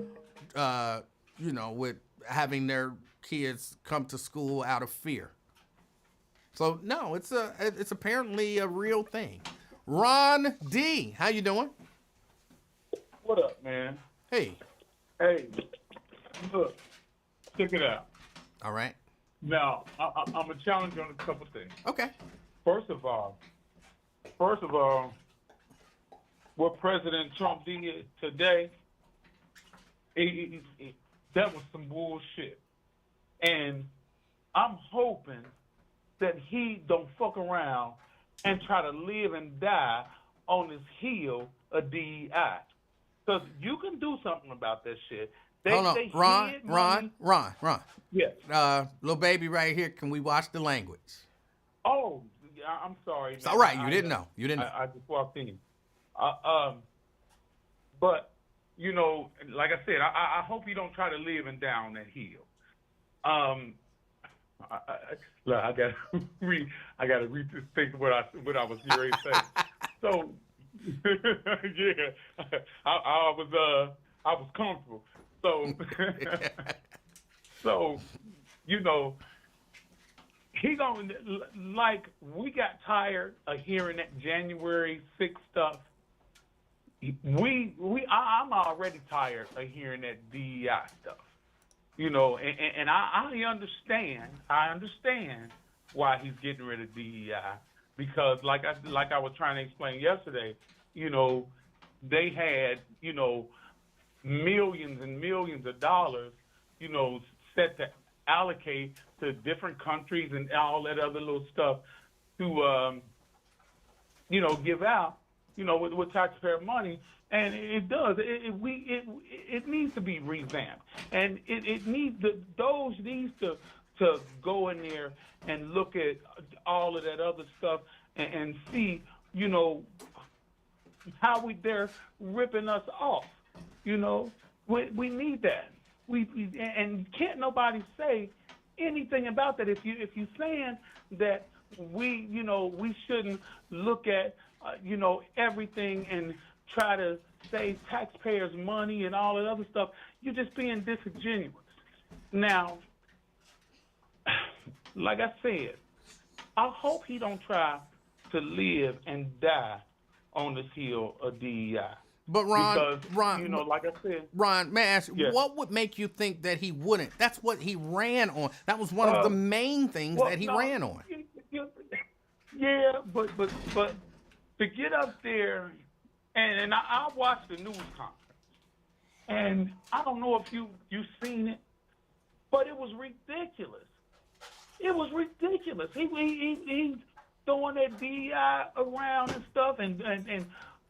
with having their kids come to school out of fear? So no, it's apparently a real thing. Ron D, how you doing? What up, man? Hey, look, check it out. all right, Now, I'm a challenge on a couple things. okay. First of all, what President Trump did today that was some bullshit. And I'm hoping that he don't fuck around and try to live and die on this heel of DEI. Because you can do something about that shit. Hold on, Ron. Yes. Little baby right here, can we watch the language? Oh, I'm sorry. It's all right. You didn't know. I just walked in. But, you know, like I said, I hope you don't try to live and die on that heel. Look, I gotta rethink what I was getting ready to say. So, yeah, I was comfortable. So, so, you know, he gonna, like, we got tired of hearing that January 6th stuff. I'm already tired of hearing that DEI stuff. You know, and I understand why he's getting rid of DEI, because like I was trying to explain yesterday, you know, they had, you know, millions and millions of dollars, you know, set to allocate to different countries and all that other little stuff to, you know, give out, you know, with taxpayer money. And it does. It needs to be revamped, and it needs those needs to go in there and look at all of that other stuff and see, you know, how they're ripping us off. You know, we need that. And can't nobody say anything about that. If you saying that we shouldn't look at you know, everything and try to save taxpayers' money and all that other stuff, you're just being disingenuous. Now, like I said, I hope he don't try to live and die on this hill of DEI. But Ron, you know, like I said, Ron, may I ask, what would make you think that he wouldn't? That's what he ran on. That was one of the main things that he ran on. Yeah, but to get up there, and I watched the news conference, and I don't know if you seen it, but it was ridiculous. It was ridiculous. He throwing that DEI around and stuff, and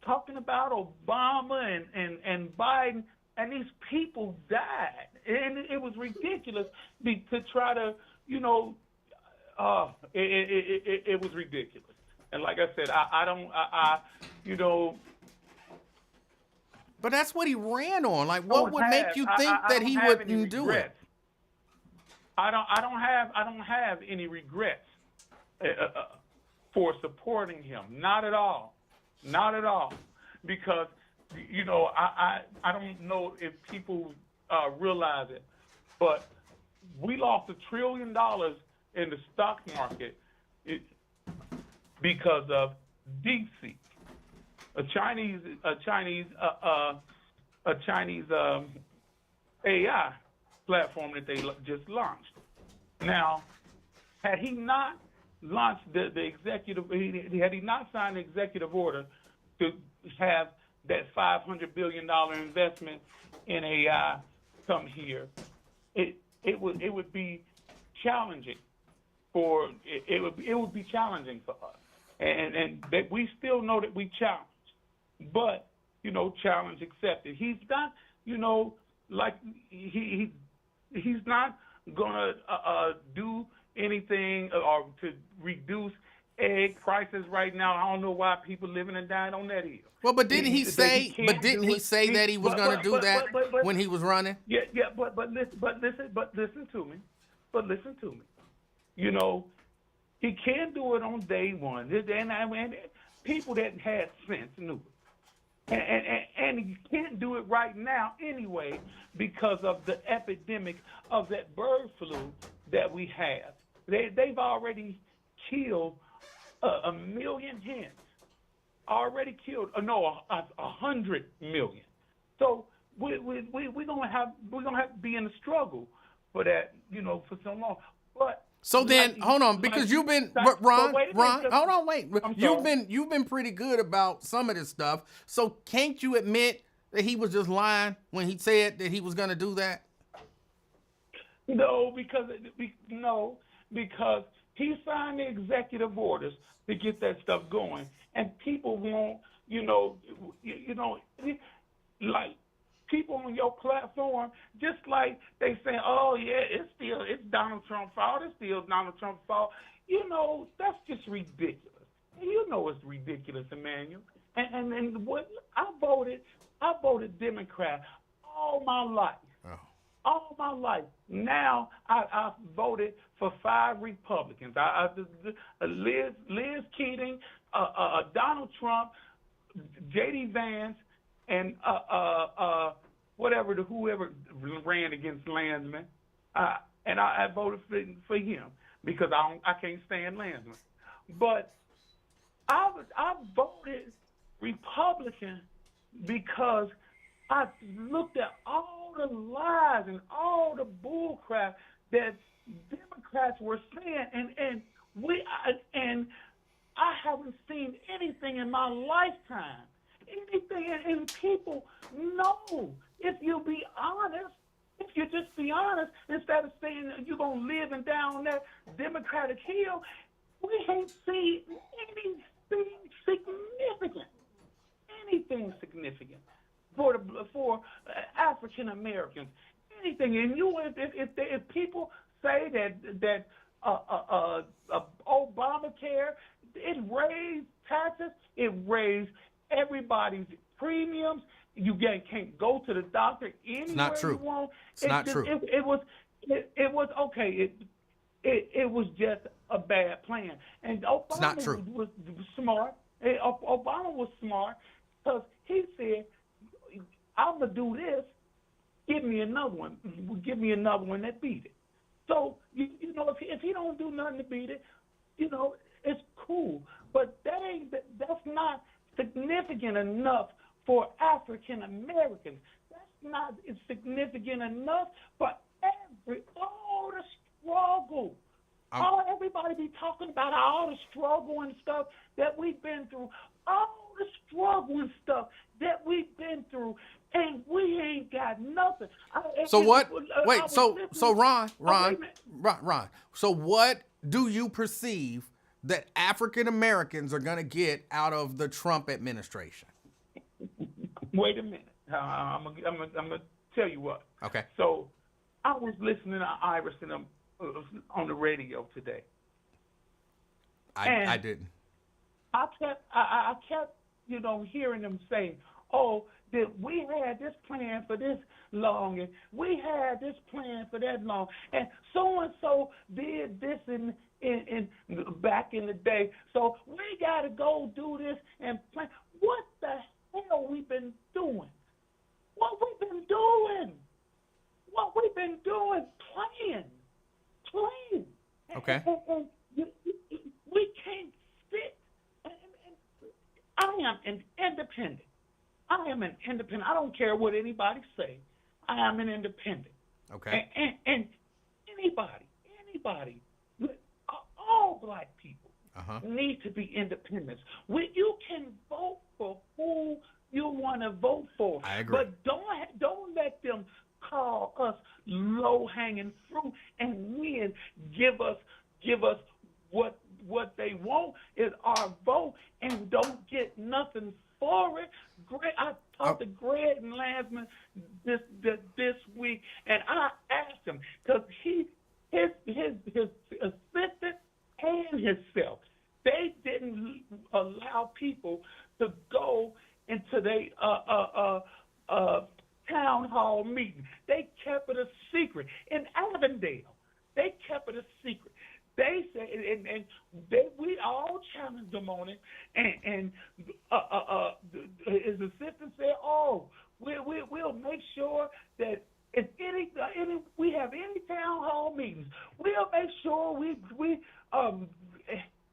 talking about Obama and Biden, and these people died, and it was ridiculous to try to, you know, it was ridiculous. And like I said, I you know. But that's what he ran on. Like, what would make you think that he wouldn't do it? I don't have any regrets for supporting him. Not at all. Not at all. Because, you know, I don't know if people realize it, but we lost $1 trillion in the stock market because of DeepSeek, a Chinese AI platform that they just launched. Now, had he not launched the executive, had he not signed the executive order to have that $500 billion investment in AI come here, it would be challenging it would be challenging for us, and that we still know that we challenge, but you know, challenge accepted. He's not, you know, like he's not gonna do anything or to reduce egg prices right now. I don't know why people living and dying on that hill. Well, but didn't he say? But didn't he say that he was going to do that when he was running? Yeah. But listen to me. But listen to me. You know, he can't do it on day one. And people that had sense knew it. And he can't do it right now anyway because of the epidemic of that bird flu that we have. They've already killed 1 million hens. Already killed 100 million. So we're gonna have to be in a struggle for that, you know, for so long. But so then, hold on, because you've been Ron, hold on, wait. You've been pretty good about some of this stuff. So can't you admit that he was just lying when he said that he was going to do that? No, because he signed the executive orders to get that stuff going, and people won't, like people on your platform, just like they say, oh yeah, it's Donald Trump's fault, it's still Donald Trump's fault. That's just ridiculous. It's ridiculous, Emmanuel. And what I voted Democrat all my life. Oh. All my life. Now I've voted for 5 Republicans. Liz Keating, Donald Trump, J.D. Vance, and whoever ran against Landsman. And I voted for him because I can't stand Landsman. But I voted Republican because I looked at all the lies and all the bullcrap that Democrats were saying, and I haven't seen anything in my lifetime. And people know, if you be honest, if you just be honest, instead of saying you're going to live and down on that Democratic hill, we ain't seen anything significant for African Americans. Anything, and if people say that Obamacare, it raised taxes, it raised everybody's premiums. You can't go to the doctor anywhere you want. It's not true. It was okay. It was just a bad plan, and Obama was smart. Obama was smart because he said, I'm going to do this, give me another one. Give me another one that beat it. So, if he don't do nothing to beat it, it's cool. But that's not significant enough for African Americans. That's not significant enough for all the struggle. Everybody be talking about all the struggle and stuff that we've been through. All the struggle and stuff that we've been through, and we ain't got nothing. Ron. So what do you perceive that African Americans are going to get out of the Trump administration? Wait a minute. I'm gonna tell you what. Okay. So I was listening to Iverson on the radio today. I didn't. I kept hearing them say, "Oh, that we had this plan for this long, and we had this plan for that long, and so did this in back in the day. So we got to go do this and plan." What the hell we been doing? What we've been doing? Playing. Okay. And we can't sit. I am an independent. I don't care what anybody say. I am an independent. Okay. And anybody, all black people need to be independents. You can vote for who you want to vote for. I agree. But don't let them call us low-hanging fruit and then give us what they want is our vote and don't get nothing for it. I talked to Greg and Landsman this week, and I asked him because his assistant and himself, they didn't allow people to go into their town hall meeting. They kept it a secret. In Avondale, they kept it a secret. They said, and we all challenged him on it, and his assistant said, "Oh, we'll make sure that if we have any town hall meetings, we'll make sure we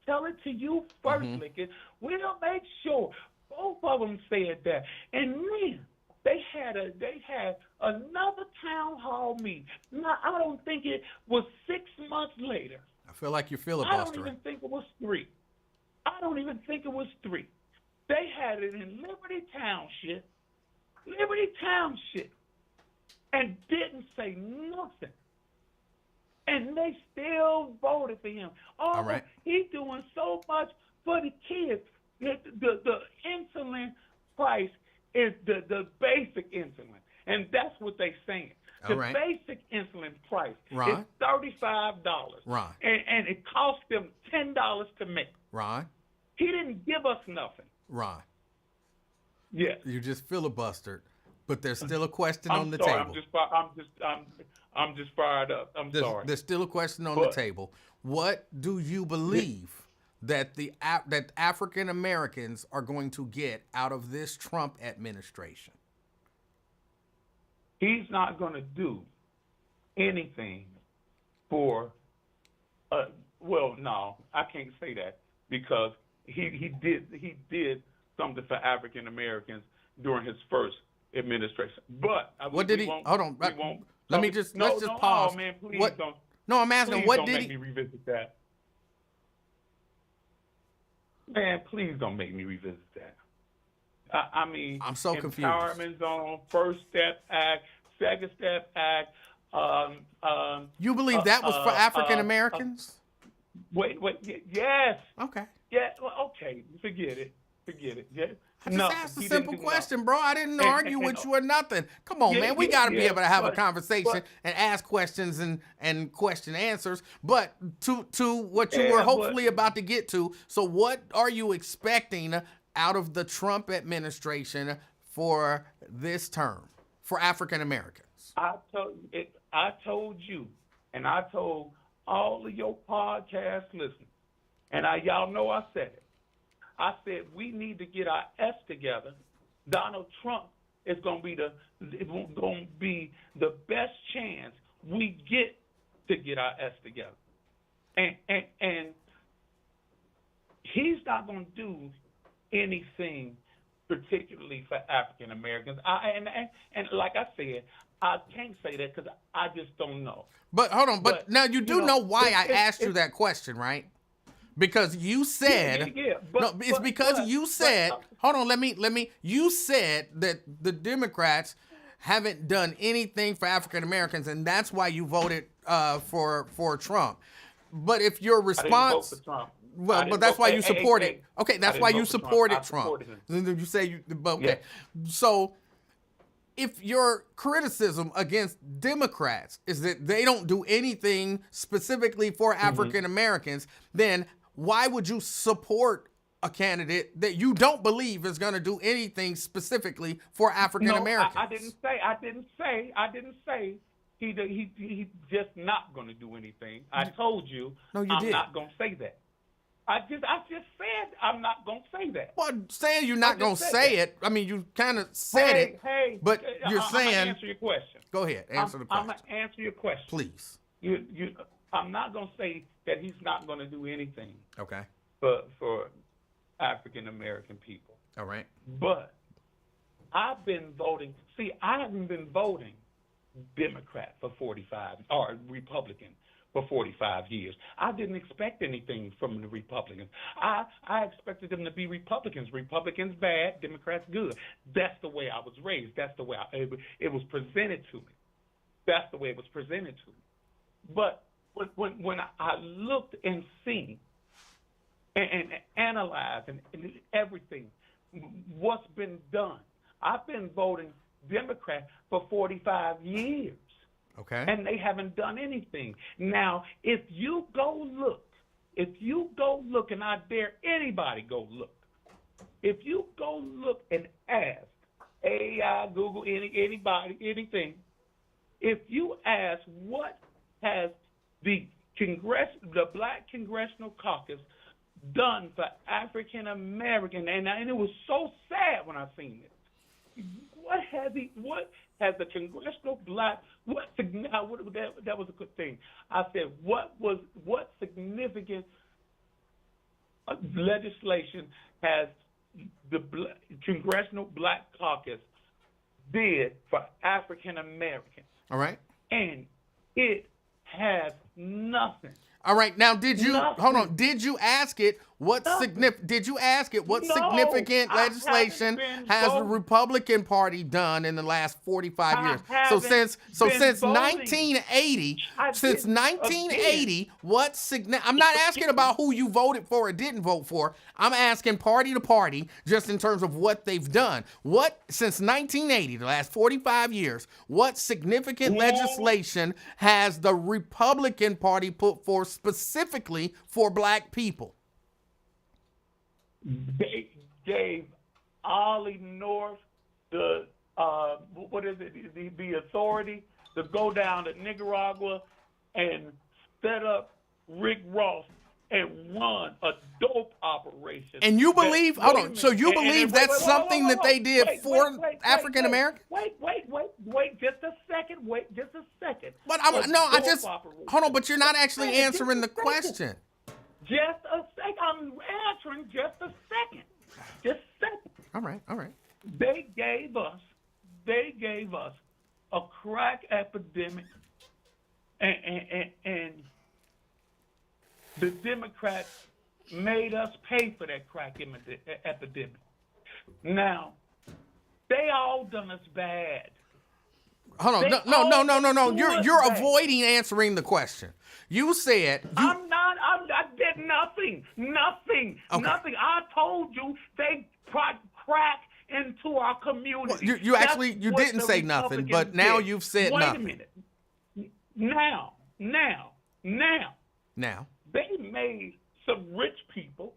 tell it to you first, Lincoln. We'll make sure." Both of them said that, and then they had another town hall meeting. Now I don't think it was 6 months later. I feel like you're filibustering. I don't even think it was 3. They had it in Liberty Township. Liberty Township, and didn't say nothing. And they still voted for him. All right. He's doing so much for the kids. The insulin price is the basic insulin, and that's what they're saying. The All right. basic insulin price Right. is $35, Right. and it cost them $10 to make. Ron, He didn't give us nothing. Ron, Yes. you just filibustered, but there's still a question I'm on the sorry. table. I'm just fired up. I'm sorry. There's still a question on the table. What do you believe that that African Americans are going to get out of this Trump administration? He's not going to do anything for. Well, no, I can't say that because he did something for African Americans during his first administration. But What did he? Hold on. Let's just pause. Oh, man, please What? don't. No, I'm asking. Please What don't did make he? me revisit that. Man, please don't make me revisit that. I mean, I'm so confused. Empowerment Zone, First Step Act, Second Step Act. You believe that was for African Americans? Wait, yes. Okay. Yeah, well, okay, forget it. Yeah. I just asked a he simple didn't do question, nothing. bro. I didn't argue with you or nothing. Come on, Yeah, man. We yeah, got to be yeah, able to have a but- conversation but- and ask questions and question answers. But to what you Yeah, were but- hopefully about to get to. So what are you expecting out of the Trump administration for this term for African Americans? I told you, and I told all of your podcast listeners, and y'all know I said it. I said we need to get our S together. Donald Trump is going to be the best chance we get our S together, and he's not going to do anything particularly for African Americans. And like I said, I can't say that because I just don't know. But hold on. But now you do know why I asked you it's- that question, right? Because you said you said hold on, let me you said that the Democrats haven't done anything for African Americans and that's why you voted for Trump. But if your response I didn't vote for Trump. well, but that's why you supported. Okay, that's why you supported Trump. You say you but okay. Yeah. So if your criticism against Democrats is that they don't do anything specifically for African Americans, then why would you support a candidate that you don't believe is going to do anything specifically for African Americans? No, I didn't say he just not going to do anything. I told you I'm not going to say that. I just said I'm not going to say that. Well, saying you're not going to say it, I mean, you kind of said it, but you're saying. I'm gonna answer your question. Go ahead, answer the question. I'm going to answer your question. Please. I'm not going to say that he's not going to do anything Okay. for African American people. All right. But I've been voting. See, I haven't been voting Democrat for 45 or Republican for 45 years. I didn't expect anything from the Republicans. I expected them to be Republicans. Republicans bad, Democrats good. That's the way I was raised. That's the way it was presented to me. That's the way it was presented to me. But when I looked and seen and analyzed and everything, what's been done, I've been voting Democrat for 45 years. Okay. And they haven't done anything. Now, if you go look, and I dare anybody go look, if you go look and ask AI, Google, anybody, anything, if you ask what has the Black Congressional Caucus done for African American, and it was so sad when I seen it. What has the Congressional Black? That was a good thing. I said, what significant legislation has the Congressional Black Caucus did for African Americans? All right. And it has nothing. All right. Now, did you Nothing. hold on? Did you ask it what Did you ask it what No, significant I legislation haven't been has the voting. Republican Party done in the last 45 I years? haven't been voting. 1980, I since didn't 1980, I'm not asking about who you voted for or didn't vote for. I'm asking party to party, just in terms of what they've done. What since 1980, the last 45 years, what significant legislation has the Republican Party put forth specifically for black people? They gave Ollie North the the authority to go down to Nicaragua and set up Rick Ross and run a dope operation. And you believe, Wait hold a on, minute. so you And believe wait, that's something that they did for African Americans? Wait, just a second. Wait, just a second. But A dope hold operation. on, but you're not actually Just a answering the second. question. Just a second. I'm answering just a second. Just a second. All right. They gave us a crack epidemic, and the Democrats made us pay for that crack epidemic. Now, they all done us bad. Hold on, no. You're avoiding answering the question. You said I did nothing. Okay. Nothing. I told you they crack into our community. Well, you actually didn't say nothing, but now you've said nothing. Wait a minute. Now. They made some rich people.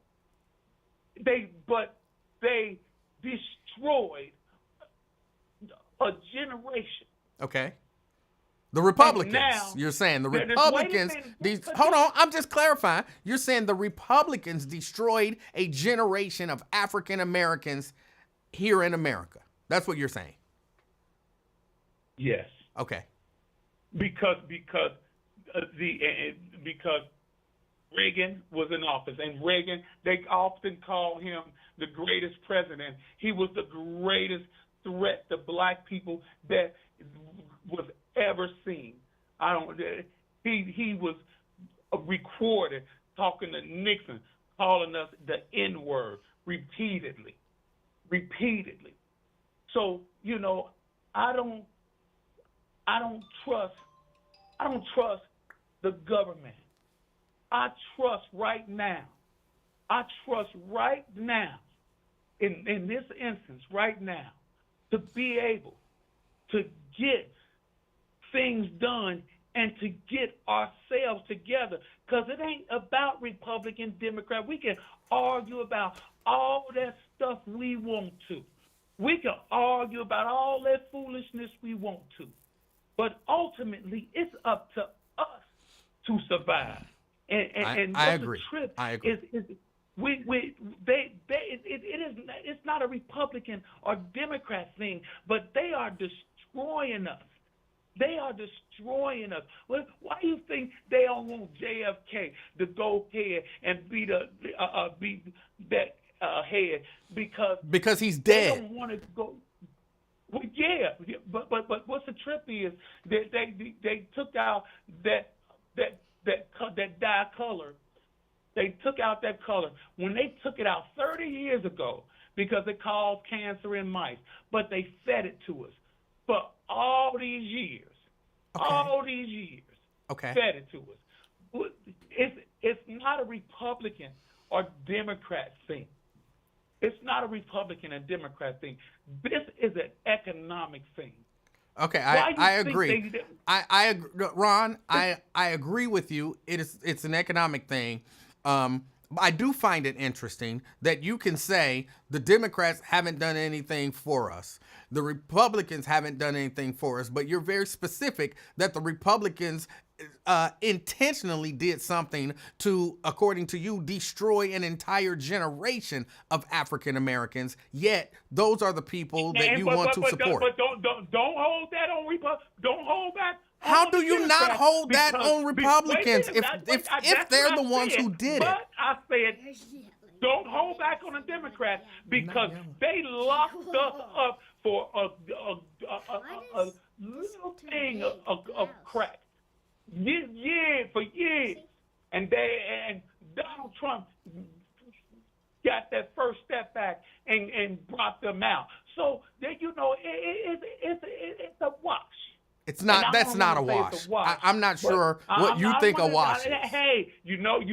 But they destroyed a generation. Okay. The Republicans. now- You're saying the Wait a Republicans. minute. Hold on, I'm just clarifying. You're saying the Republicans destroyed a generation of African Americans here in America. That's what you're saying. Yes. Okay. Because Reagan was in office, and Reagan, they often call him the greatest president. He was the greatest threat to black people that was ever seen. He was recorded talking to Nixon, calling us the N-word repeatedly. So, I don't trust the government. I trust right now, in this instance right now, to be able to get things done and to get ourselves together, because it ain't about Republican, Democrat. We can argue about all that stuff we want to. We can argue about all that foolishness we want to. But ultimately, it's up to us to survive. I agree. It's not a Republican or Democrat thing, but they are destroying us. Why do you think they don't want JFK to go ahead and be that head? Because he's they dead. don't want to go. Well, yeah, but what's the trip is that they took out that dye color. They took out that color when they took it out 30 years ago because it caused cancer in mice. But they fed it to us for all these years. Okay. Fed it to us. It's not a Republican or Democrat thing. It's not a Republican and Democrat thing. This is an economic thing. Okay, I agree. I agree, Ron. I agree with you. It's an economic thing. I do find it interesting that you can say the Democrats haven't done anything for us. The Republicans haven't done anything for us, but you're very specific that the Republicans intentionally did something to, according to you, destroy an entire generation of African Americans. Yet those are the people that you want to support. But don't hold that on Republicans. Don't hold back. How do you not hold that on Republicans if they're the ones who did it? But I said, don't hold back on the Democrats because they locked us up for a little thing of crack. For years. and Donald Trump got that First Step Act and brought them out. So it's a wash. It's not. And That's not a wash. I'm not sure what you think a wash is. Hey, you know,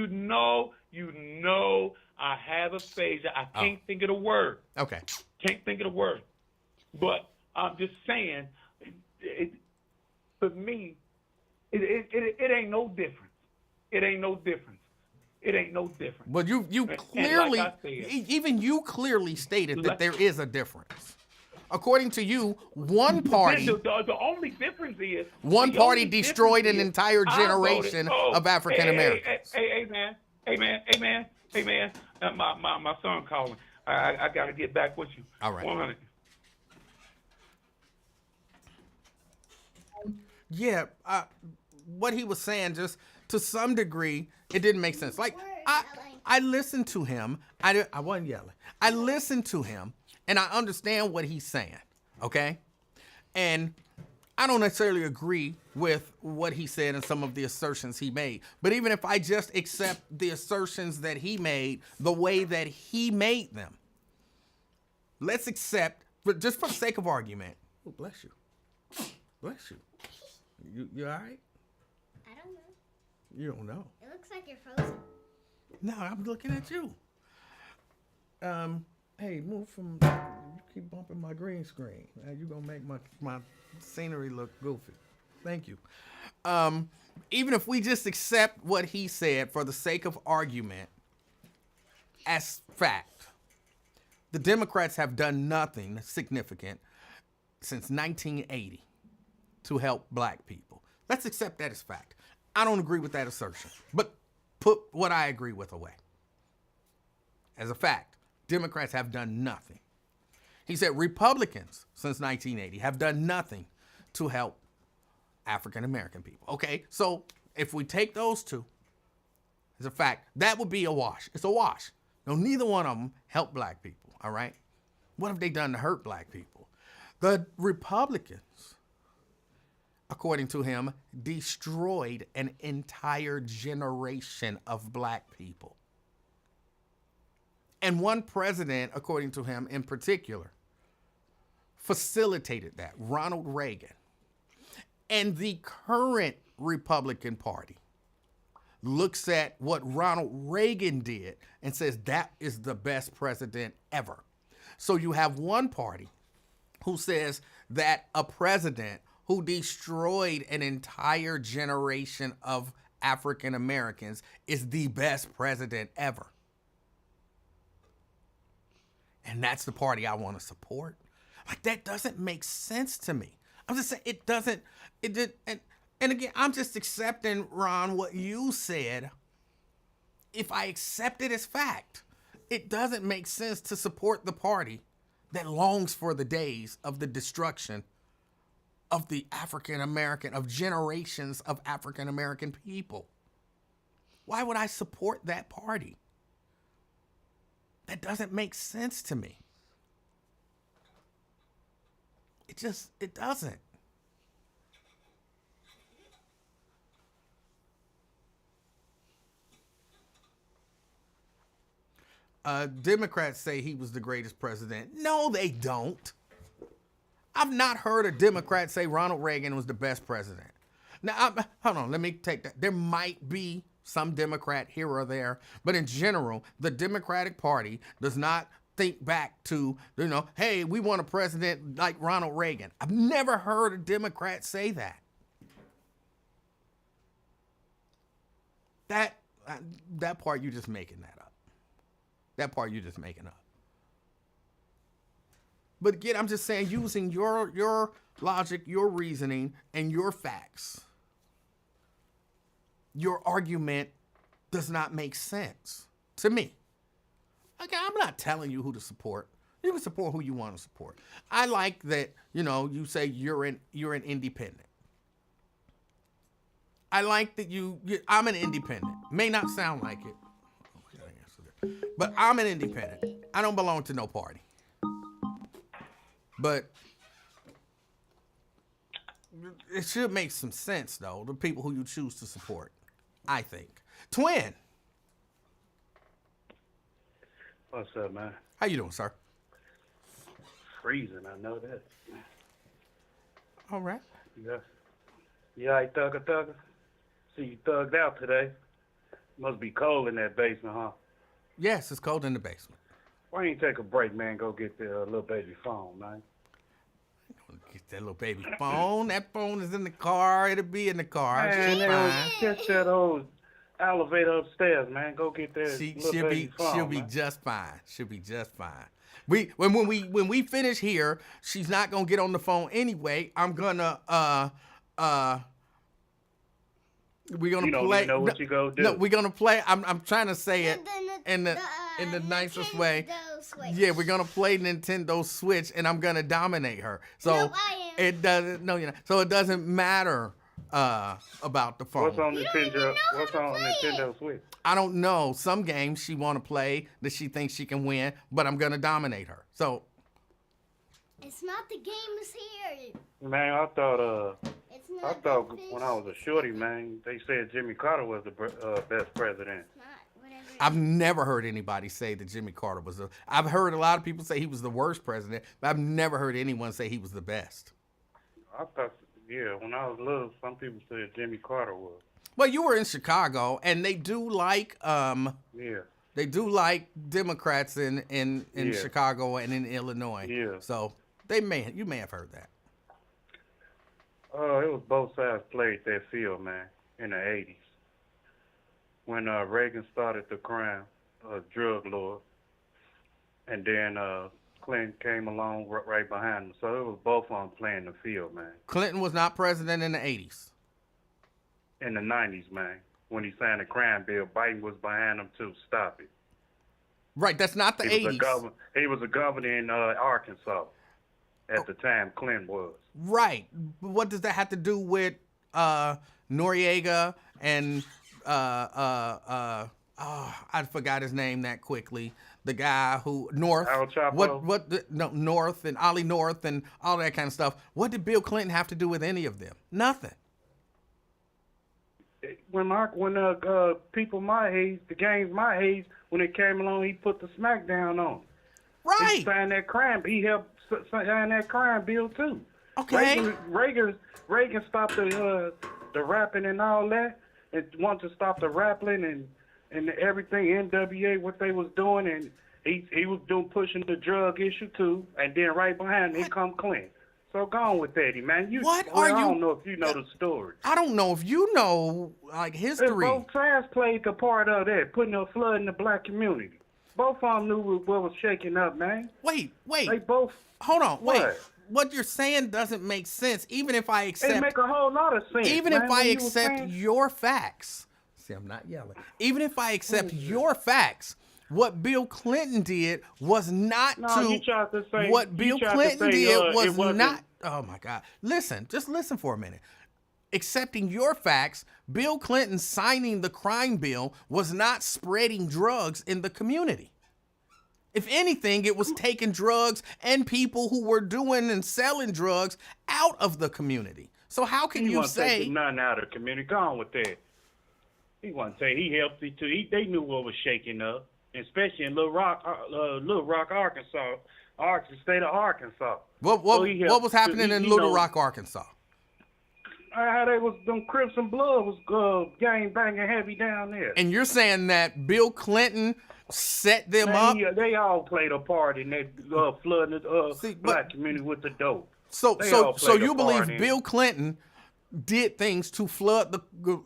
I have aphasia. I can't think of the word. Okay. Can't think of the word. But I'm just saying, for me, it ain't no difference. It ain't no difference. It ain't no difference. But you clearly, like I said, even you clearly stated that there is a difference. According to you, one party, the only difference is one party destroyed an entire generation of African Americans. Hey, man. My son calling. I got to get back with you. All right. 100. Yeah, what he was saying, just to some degree, it didn't make sense. Like, I listened to him. I wasn't yelling. I listened to him, and I understand what he's saying, okay? And I don't necessarily agree with what he said and some of the assertions he made. But even if I just accept the assertions that he made the way that he made them, let's accept, but just for the sake of argument, oh, bless you. Bless you. You all right? I don't know. You don't know. It looks like you're frozen. No, I'm looking at you. Hey, move from. You keep bumping my green screen. You gonna make my scenery look goofy. Thank you. Even if we just accept what he said for the sake of argument as fact, the Democrats have done nothing significant since 1980 to help black people. Let's accept that as fact. I don't agree with that assertion, but put what I agree with away. As a fact, Democrats have done nothing. He said Republicans since 1980 have done nothing to help African American people. Okay, so if we take those two as a fact, that would be a wash. It's a wash. No, neither one of them help black people, all right? What have they done to hurt black people? The Republicans, according to him, destroyed an entire generation of black people. And one president, according to him in particular, facilitated that, Ronald Reagan. And the current Republican Party looks at what Ronald Reagan did and says that is the best president ever. So you have one party who says that a president who destroyed an entire generation of African Americans is the best president ever. And that's the party I want to support. Like, that doesn't make sense to me. I'm just saying it doesn't. It did. And again, I'm just accepting, Ron, what you said. If I accept it as fact, it doesn't make sense to support the party that longs for the days of the destruction of the African American, of generations of African American people. Why would I support that party? That doesn't make sense to me. It doesn't. Democrats say he was the greatest president. No, they don't. I've not heard a Democrat say Ronald Reagan was the best president. Now, hold on, let me take that. There might be some Democrat here or there, but in general, the Democratic Party does not think back to, hey, we want a president like Ronald Reagan. I've never heard a Democrat say that. That part, you're just making that up. That part, you're just making up. But again, I'm just saying, using your logic, your reasoning, and your facts, your argument does not make sense to me. Okay, I'm not telling you who to support. You can support who you want to support. I like that, you say you're an independent. I like that I'm an independent. May not sound like it, but I'm an independent. I don't belong to no party. But it should make some sense, though, the people who you choose to support. I think. Twin, What's up, man? how you doing, sir? Freezing, I know that. All right. Yeah. You all right, Thugger? See you thugged out today. Must be cold in that basement, huh? Yes, it's cold in the basement. Why don't you take a break, man? Go get the little baby phone, man. Get that little baby phone. That phone is in the car. It'll be in the car. Man, She's fine. catch that old elevator upstairs, man. Go get that little baby phone, She'll be man. just fine. She'll be just fine. When we finish here, she's not gonna get on the phone anyway. I'm gonna we're gonna You don't play. even know what you gonna do. No, we're gonna play. I'm trying to say it in the nicest way. Nintendo Switch. Yeah, we're gonna play Nintendo Switch, and I'm gonna dominate her. So No, I am. it doesn't. No, you're not. So it doesn't matter about the phone. What's on don't Nintendo? even know What's how to on play Nintendo Switch? I don't know. Some games she want to play that she thinks she can win, but I'm gonna dominate her. So It's not the game is here. Man, I thought It's not. I thought the fish. when I was a shorty, man, they said Jimmy Carter was the best president. It's not whatever. I've never heard anybody say that Jimmy Carter was the. I've heard a lot of people say he was the worst president, but I've never heard anyone say he was the best. I thought, yeah, when I was little, some people said Jimmy Carter was. Well, you were in Chicago, and they do like Yeah. they do like Democrats in Yeah. Chicago and in Illinois. Yeah. So you may have heard that. It was both sides played that field, man, in the 80s. When Reagan started the crime, drug lord, and then Clinton came along right behind him. So it was both of them playing the field, man. Clinton was not president in the 80s. In the 90s, man, when he signed the crime bill, Biden was behind him to stop it. Right, that's not the He 80s. he was a governor in Arkansas at the time Clinton was. Right. But what does that have to do with Noriega and I forgot his name that quickly. The guy who North. Al Chapo? North and Ollie North and all that kind of stuff. What did Bill Clinton have to do with any of them? Nothing. When people my age, the gangs my age, when it came along, he put the smackdown on. Right. He signed that crime. He helped sign that crime bill too. Okay. Reagan stopped the rapping and all that, and wanted to stop the rapping and everything. NWA, what they was doing, and he was pushing the drug issue too. And then right behind him, come Clinton. So go on with that, man. I don't know if you know the story. I don't know if you know like history. Both sides played the part of that, putting a flood in the black community. Both of them knew what was shaking up, man. Wait. They both. Hold on. Wait. What? What you're saying doesn't make sense. Even if I accept. It make a whole lot of sense. Even man, if when I you was accept saying- your facts. See, I'm not yelling. Even if I accept your facts, what Bill Clinton did was not you tried to say what you Bill tried to Clinton say, did it was wasn't- not. Oh my God! Just listen for a minute. Accepting your facts, Bill Clinton signing the crime bill was not spreading drugs in the community. If anything, it was taking drugs and people who were doing and selling drugs out of the community. So how can He you wasn't say? taking nothing out of the community. Go on with that. He wasn't saying he helped it too. They knew what was shaking up, especially in Little Rock, Arkansas, state of Arkansas. What was happening in Little Rock, Arkansas? How they was them Crips and Blood was gang banging heavy down there. And you're saying that Bill Clinton set them up? Man, they all played a part in that flooding the See, but- black community with the dope. So They all played you a believe part in it. Bill Clinton did things to flood the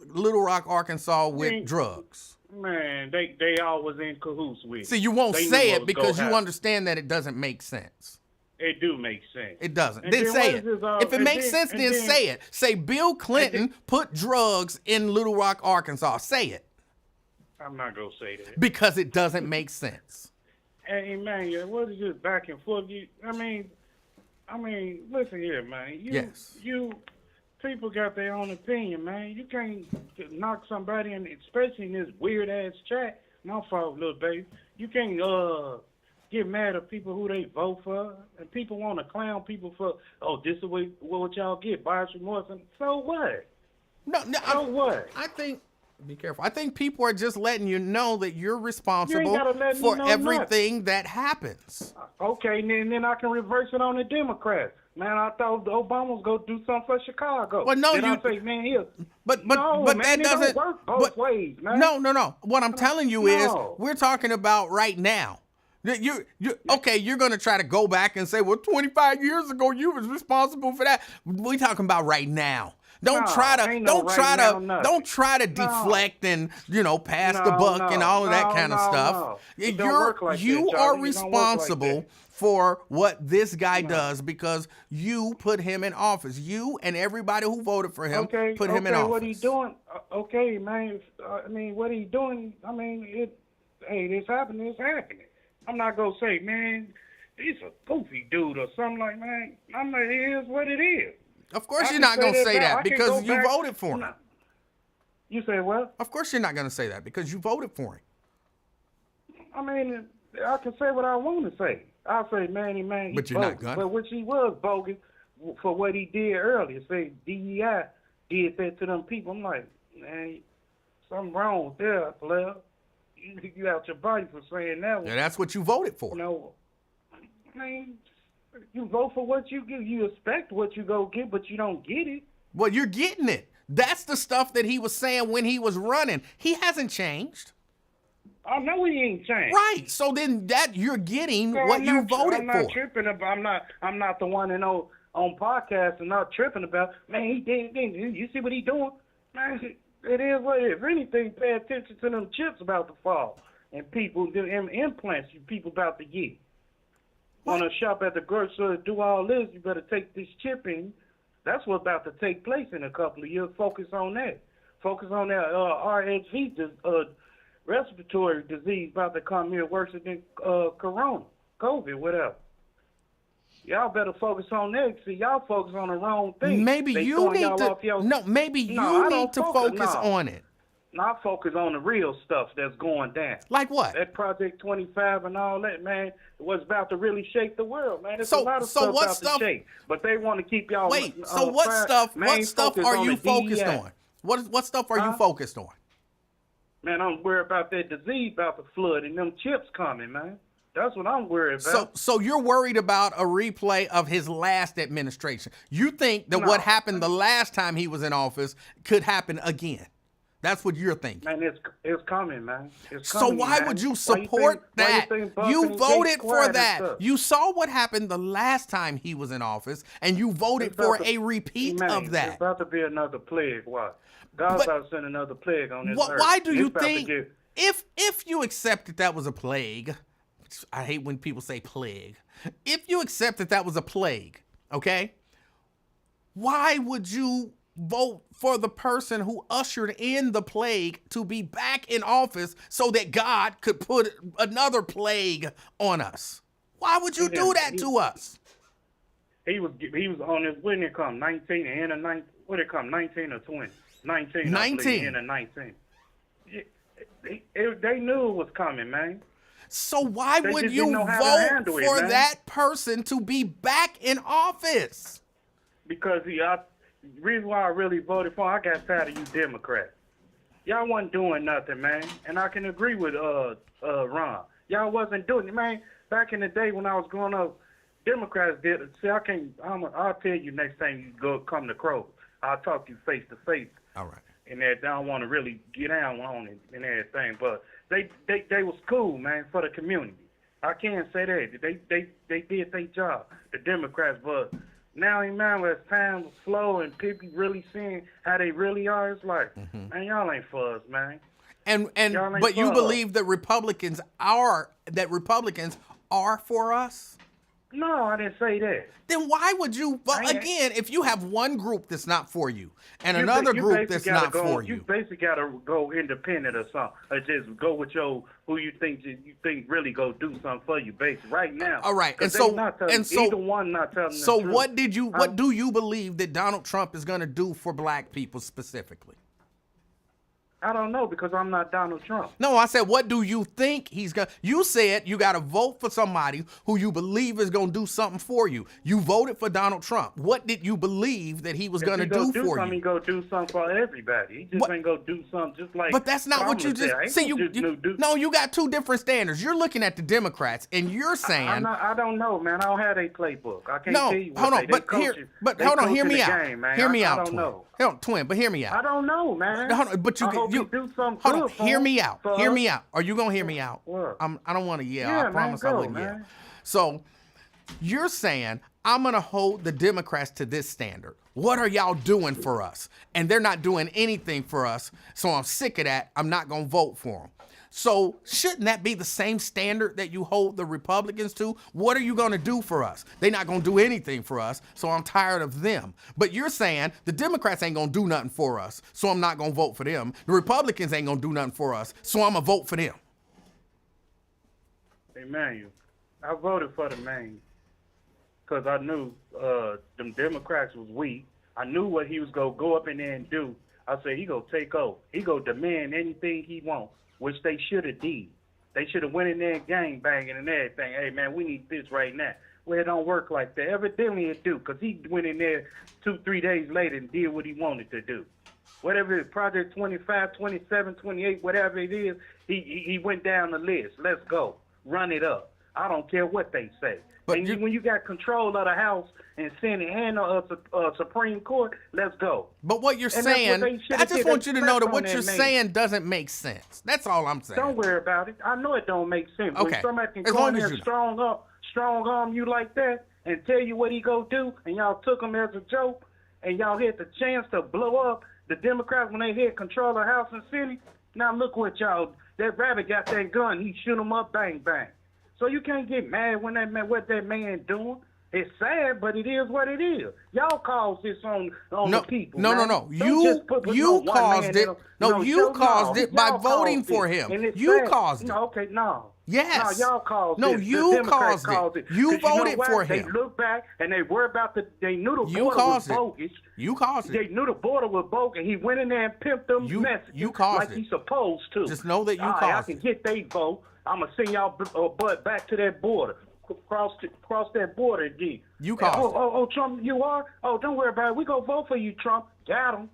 Little Rock, Arkansas with See, drugs? Man, they all was in cahoots with it. See, you won't They knew say what it was because gonna you happen. understand that it doesn't make sense. It do make sense. It doesn't. And Then then say what it. is this, If it and makes then- sense, and then then- say it. Say Bill Clinton put drugs in Little Rock, Arkansas. Say it. I'm not gonna say that. Because it doesn't make sense. Hey man, what is this back and forth? I mean, listen here, man. Yes. People got their own opinion, man. You can't knock somebody, and especially in this weird ass chat. My fault, little baby. You can't get mad at people who they vote for, and people want to clown people for, this is what y'all get, buyer's remorse. And so what? No, So what? I think Be careful. I think people are just letting you know that you're responsible gotta let me for know everything that happens. Okay, and then I can reverse it on the Democrats. Man, I thought Obama was going to do something for Chicago. Well, no, then you. I say, man, here. But no, that man, it doesn't don't work both ways, man. No. What I'm telling you is No. we're talking about right now. You okay, you're going to try to go back and say, well, 25 years ago you was responsible for that. We're talking about right now. Don't No, try to ain't no don't try to deflect and pass the buck and all of that kind of stuff. It don't work like that, You Charlie. are It don't work like responsible that. for what this guy does because you put him in office. You and everybody who voted for him put him in office. What he doing? Okay, man. I mean, what he doing? I mean, it's happening. It's happening. I'm not gonna say, man, he's a goofy dude or something like that. I'm like, it is what it is. Of course you're not going to say that because you voted for him. You say what? Of course you're not going to say that because you voted for him. I mean, I can say what I want to say. I'll say, man, but you're not going to. But which he was bogus for what he did earlier. Say DEI did that to them people. I'm like, man, something wrong with that, player. You out your body for saying that. Yeah, that's what you voted for. I mean, you vote for what you get. You expect what you go get, but you don't get it. Well, you're getting it. That's the stuff that he was saying when he was running. He hasn't changed. I know he ain't changed. Right. So then that you're getting what you voted I'm not for. tripping about. I'm not the one that know on podcasts and not tripping about. Man, he did. You see what he doing? Man, it is what it is. If anything, pay attention to them chips about to fall and people them implants you people about to get. Want to shop at the grocery store to do all this, you better take this chip in. That's what's about to take place in a couple of years. Focus on that. Focus on that RSV, respiratory disease about to come here worse than corona, COVID, whatever. Y'all better focus on that. See, y'all focus on the wrong thing. Maybe you need to. Maybe you need to focus on it. Not focus on the real stuff that's going down. Like what? That Project 25 and all that, man, was about to really shake the world, man. There's a So- lot of so stuff what about stuff- to shake. But they want to keep y'all Wait. So what fire. stuff? Man, What stuff focus are on you the focused DEI. on? What stuff are you focused on? Man, I'm worried about that disease about the flood and them chips coming, man. That's what I'm worried about. So you're worried about a replay of his last administration. You think that No. what happened the last time he was in office could happen again. That's what you're thinking. Man, it's coming, man. It's So coming, why man. would you Why support that? think Buck You and voted Gates for quiet and that. stuff? You saw what happened the last time he was in office, and you voted It's for about a repeat man, of It's that. about to be another plague. What? God's But- about to send another plague on this earth. Why do you It's about to think get- if you accept that was a plague? I hate when people say plague. If you accept that was a plague, okay? Why would you vote for the person who ushered in the plague to be back in office so that God could put another plague on us? Why would you do that to us? He was on his, when it come, 19 and a 19, what it come, 19 or 20? 19. 19. And a 19. They knew it was coming, man. So why They would just you didn't know how to vote handle it, for man. that person to be back in office? Because the reason why I really voted for him, I got tired of you Democrats. Y'all wasn't doing nothing, man. And I can agree with Ron. Y'all wasn't doing it, man. Back in the day when I was growing up, Democrats did it. See, I'll tell you next time you come to Kroger. I'll talk to you face to face. All right. And that I don't want to really get down on it and everything, but they was cool, man, for the community. I can't say that. They did their job, the Democrats, but now, man, as time flow and people really seeing how they really are, it's like, man, y'all ain't for us, man. And Y'all ain't but you for us. believe that Republicans are for us? No, I didn't say that. Then why would you vote I ain't- again if you have one group that's not for you and You another ba- you group basically that's gotta not go, for You you? basically got to go independent or something, or just go with who you think really go do something for you, basically right now. All right, 'Cause and they so- not telling, and so- either one not telling So the truth. what do you believe that Donald Trump is going to do for black people specifically? I don't know because I'm not Donald Trump. No, I said, what do you think he's going to... You said you got to vote for somebody who you believe is going to do something for you. You voted for Donald Trump. What did you believe that he was going to do for you? He go do something for everybody. He just ain't going to do something just like... But that's not what you just... See, no, you got two different standards. You're looking at the Democrats, and you're saying... I don't know, man. I don't have a playbook. I can't tell you what hold on, hold on, hear me out. Hear me out, Twin. Know. Twin, but hear me out. I don't know, man. Hold on, but you do something hold on, good hear me out. for Hear us. me out. Are you gonna hear me out? What? I don't want to yell. Yeah, I promise man, I wouldn't man. yell. So you're saying I'm gonna hold the Democrats to this standard. What are y'all doing for us? And they're not doing anything for us. So I'm sick of that. I'm not gonna vote for them. So shouldn't that be the same standard that you hold the Republicans to? What are you going to do for us? They're not going to do anything for us, so I'm tired of them. But you're saying the Democrats ain't going to do nothing for us, so I'm not going to vote for them. The Republicans ain't going to do nothing for us, so I'm going to vote for them. Emanuel, I voted for the man because I knew them Democrats was weak. I knew what he was going to go up in there and do. I said, he going to take over. He going to demand anything he wants, which they should have did. They should have went in there and gang banging and everything. Hey, man, we need this right now. Well, it don't work like that. Evidently it do, because he went in there 2-3 days later and did what he wanted to do. Whatever it is, Project 25, 27, 28, whatever it is, he went down the list. Let's go. Run it up. I don't care what they say. But when you got control of the House and Senate and Supreme Court, let's go. But what you're saying, I just want you to know that what you're saying doesn't make sense. That's all I'm saying. Don't worry about it. I know it don't make sense. Okay. When somebody can As go long in as there you strong arm you like that and tell you what he go do, and y'all took him as a joke, and y'all had the chance to blow up the Democrats when they had control of the House and Senate. Now look what y'all, that rabbit got that gun, he shoot him up, bang, bang. So you can't get mad when what that man doing. It's sad, but it is what it is. Y'all caused this on the people. No. You caused it. You caused it by voting for him. You caused it. No, okay, no. Yes. No, y'all caused it. No, you caused it. You voted for him. They look back and they worry about they knew the border was bogus. You caused it. They knew the border was bogus. He went in there and pimped them messages like he's supposed to. Just know that you caused it. I can get they vote. I'm going to send y'all butt back to that border. Cross that border again. You caused it. Oh, Trump, you are? Oh, don't worry about it. We going to vote for you, Trump. Got him.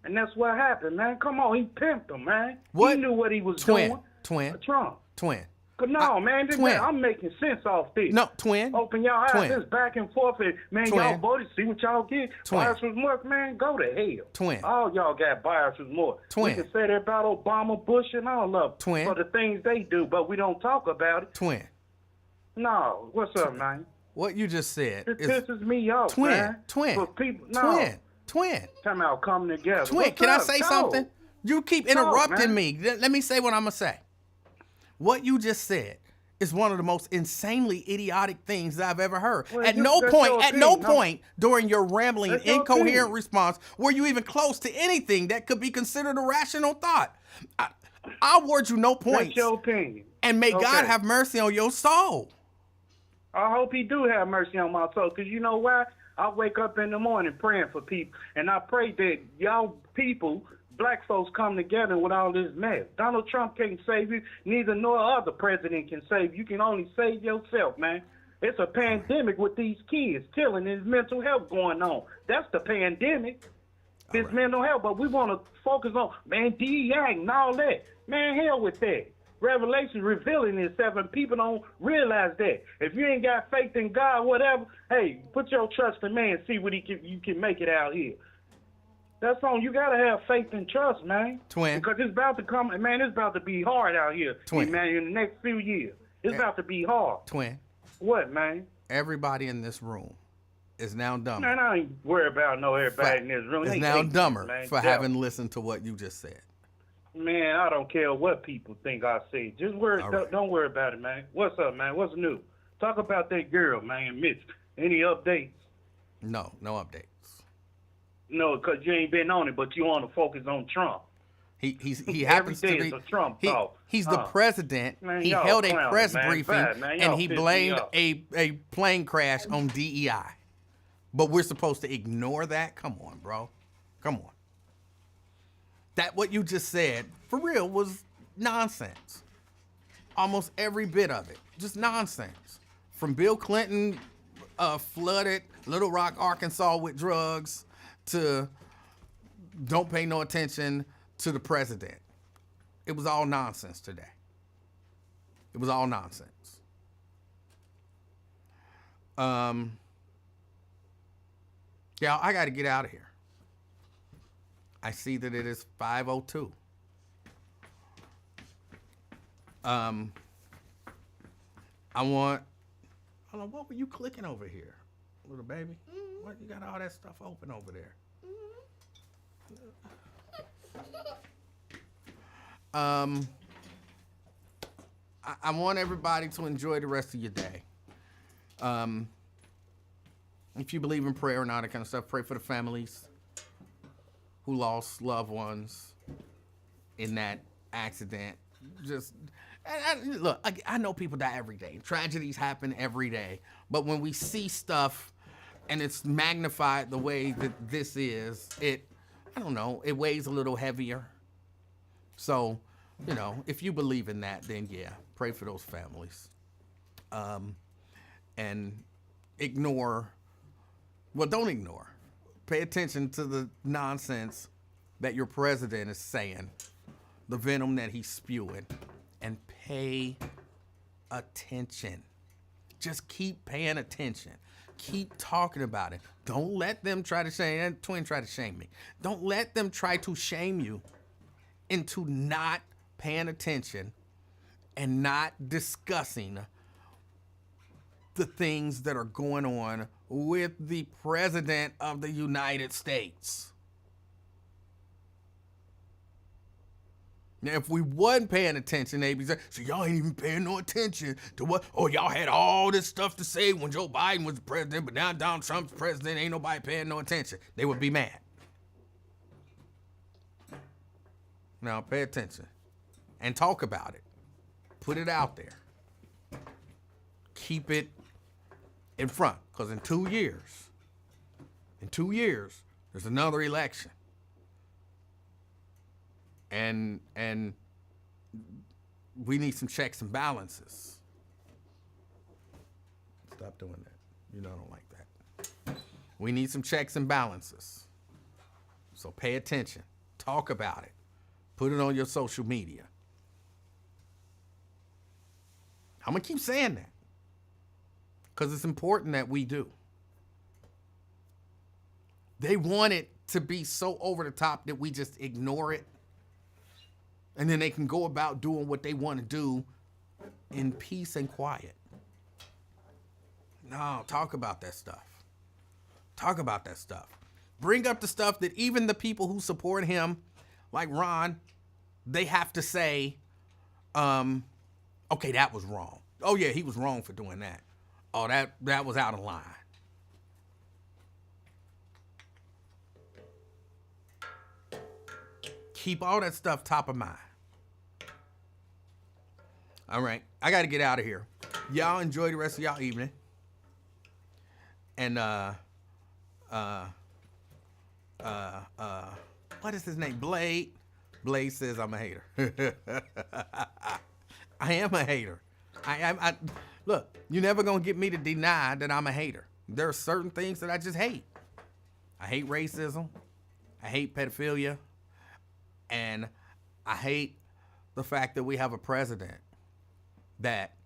And that's what happened, man. Come on. He pimped him, man. What? He knew what he was doing. Trump. Twin. No, man. I'm making sense off this. No, Twin. Open y'all eyes. This back and forth. And, man, y'all voted. See what y'all get. Bias was more. Man, go to hell. Twin. All y'all got bias was more. Twin. We can say that about Obama, Bush, and all of them. Twin. For the things they do, but we don't talk about it. Twin. No. What's up, man? What you just said pisses me off, man. Twin. For people, no. Twin. Time out, coming together. Twin, can I say something? You keep interrupting me. Let me say what I'm going to say. What you just said is one of the most insanely idiotic things that I've ever heard. Well, at no point during your rambling, incoherent response were you even close to anything that could be considered a rational thought. I award you no points. That's your opinion. And may God have mercy on your soul. I hope he do have mercy on my soul, because you know why? I wake up in the morning praying for people, and I pray that y'all people, black folks, come together with all this mess. Donald Trump can't save you, neither nor other president can save you. You can only save yourself, man. It's a pandemic with these kids killing, and mental health going on. That's the pandemic. It's mental health, but we want to focus on, man, DEI and all that. Man, hell with that. Revelation revealing itself, and people don't realize that. If you ain't got faith in God, whatever, hey, put your trust in man and see what you can make it out here. That's on. You gotta have faith and trust, man. Twin. Because it's about to come, man. It's about to be hard out here, Twin. Man. In the next few years, it's about to be hard. Twin. What, man? Everybody in this room is now dumber. Man, I ain't worried about everybody in this room. Is now dumber for having listened to what you just said. Man, I don't care what people think I say. Just don't worry about it, man. What's up, man? What's new? Talk about that girl, man, Mitch. Any updates? No updates. No, because you ain't been on it, but you want to focus on Trump. He happens to be. Is a Trump talk. He's the president. Man, he held a press man. briefing and he blamed a plane crash on DEI. But we're supposed to ignore that? Come on, bro. Come on. that what you just said, for real, was nonsense. Almost every bit of it, just nonsense. From Bill Clinton flooded Little Rock, Arkansas with drugs to don't pay no attention to the president. It was all nonsense today. It was all nonsense. Yeah, I got to get out of here. I see that it is 5:02. I want. Hold on, what were you clicking over here, little baby? What, you got all that stuff open over there? I want everybody to enjoy the rest of your day. If you believe in prayer and all that kind of stuff, pray for the families who lost loved ones in that accident. Just look, I know people die every day. Tragedies happen every day. But when we see stuff and it's magnified the way that this is, I don't know, it weighs a little heavier. So, if you believe in that, then yeah, pray for those families. And don't ignore. Pay attention to the nonsense that your president is saying, the venom that he's spewing, and pay attention. Just keep paying attention. Keep talking about it. Don't let them try to shame. And Twin tried to shame me. Don't let them try to shame you into not paying attention and not discussing the things that are going on with the President of the United States. Now, if we wasn't paying attention, they'd be saying, so y'all ain't even paying no attention to what? Oh, y'all had all this stuff to say when Joe Biden was the president, but now Donald Trump's president, ain't nobody paying no attention. They would be mad. Now, pay attention and talk about it. Put it out there. Keep it in front, because in 2 years, there's another election. And we need some checks and balances. Stop doing that. I don't like that. We need some checks and balances. So pay attention. Talk about it. Put it on your social media. I'm going to keep saying that, because it's important that we do. They want it to be so over the top that we just ignore it. And then they can go about doing what they want to do in peace and quiet. No, talk about that stuff. Talk about that stuff. Bring up the stuff that even the people who support him, like Ron, they have to say, okay, that was wrong. Oh, yeah, he was wrong for doing that. Oh, that was out of line. Keep all that stuff top of mind. All right, I got to get out of here. Y'all enjoy the rest of y'all evening. And what is his name? Blade. Blade says I'm a hater. I am a hater. I look, you're never gonna get me to deny that I'm a hater. There are certain things that I just hate. I hate racism. I hate pedophilia. And I hate the fact that we have a president that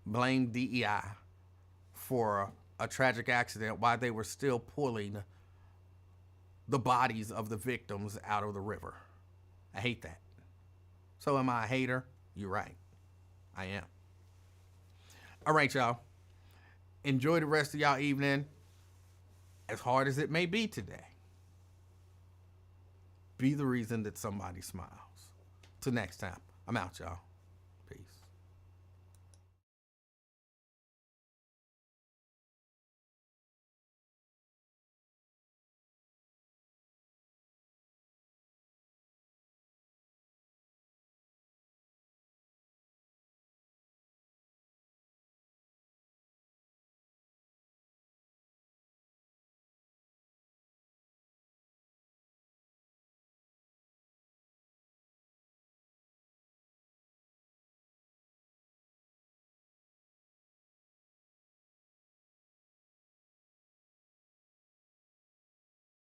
blamed DEI for a tragic accident while they were still pulling the bodies of the victims out of the river. I hate that. So am I a hater? You're right. I am. All right, y'all. Enjoy the rest of y'all evening. As hard as it may be today, be the reason that somebody smiles. Till next time, I'm out, y'all. Peace.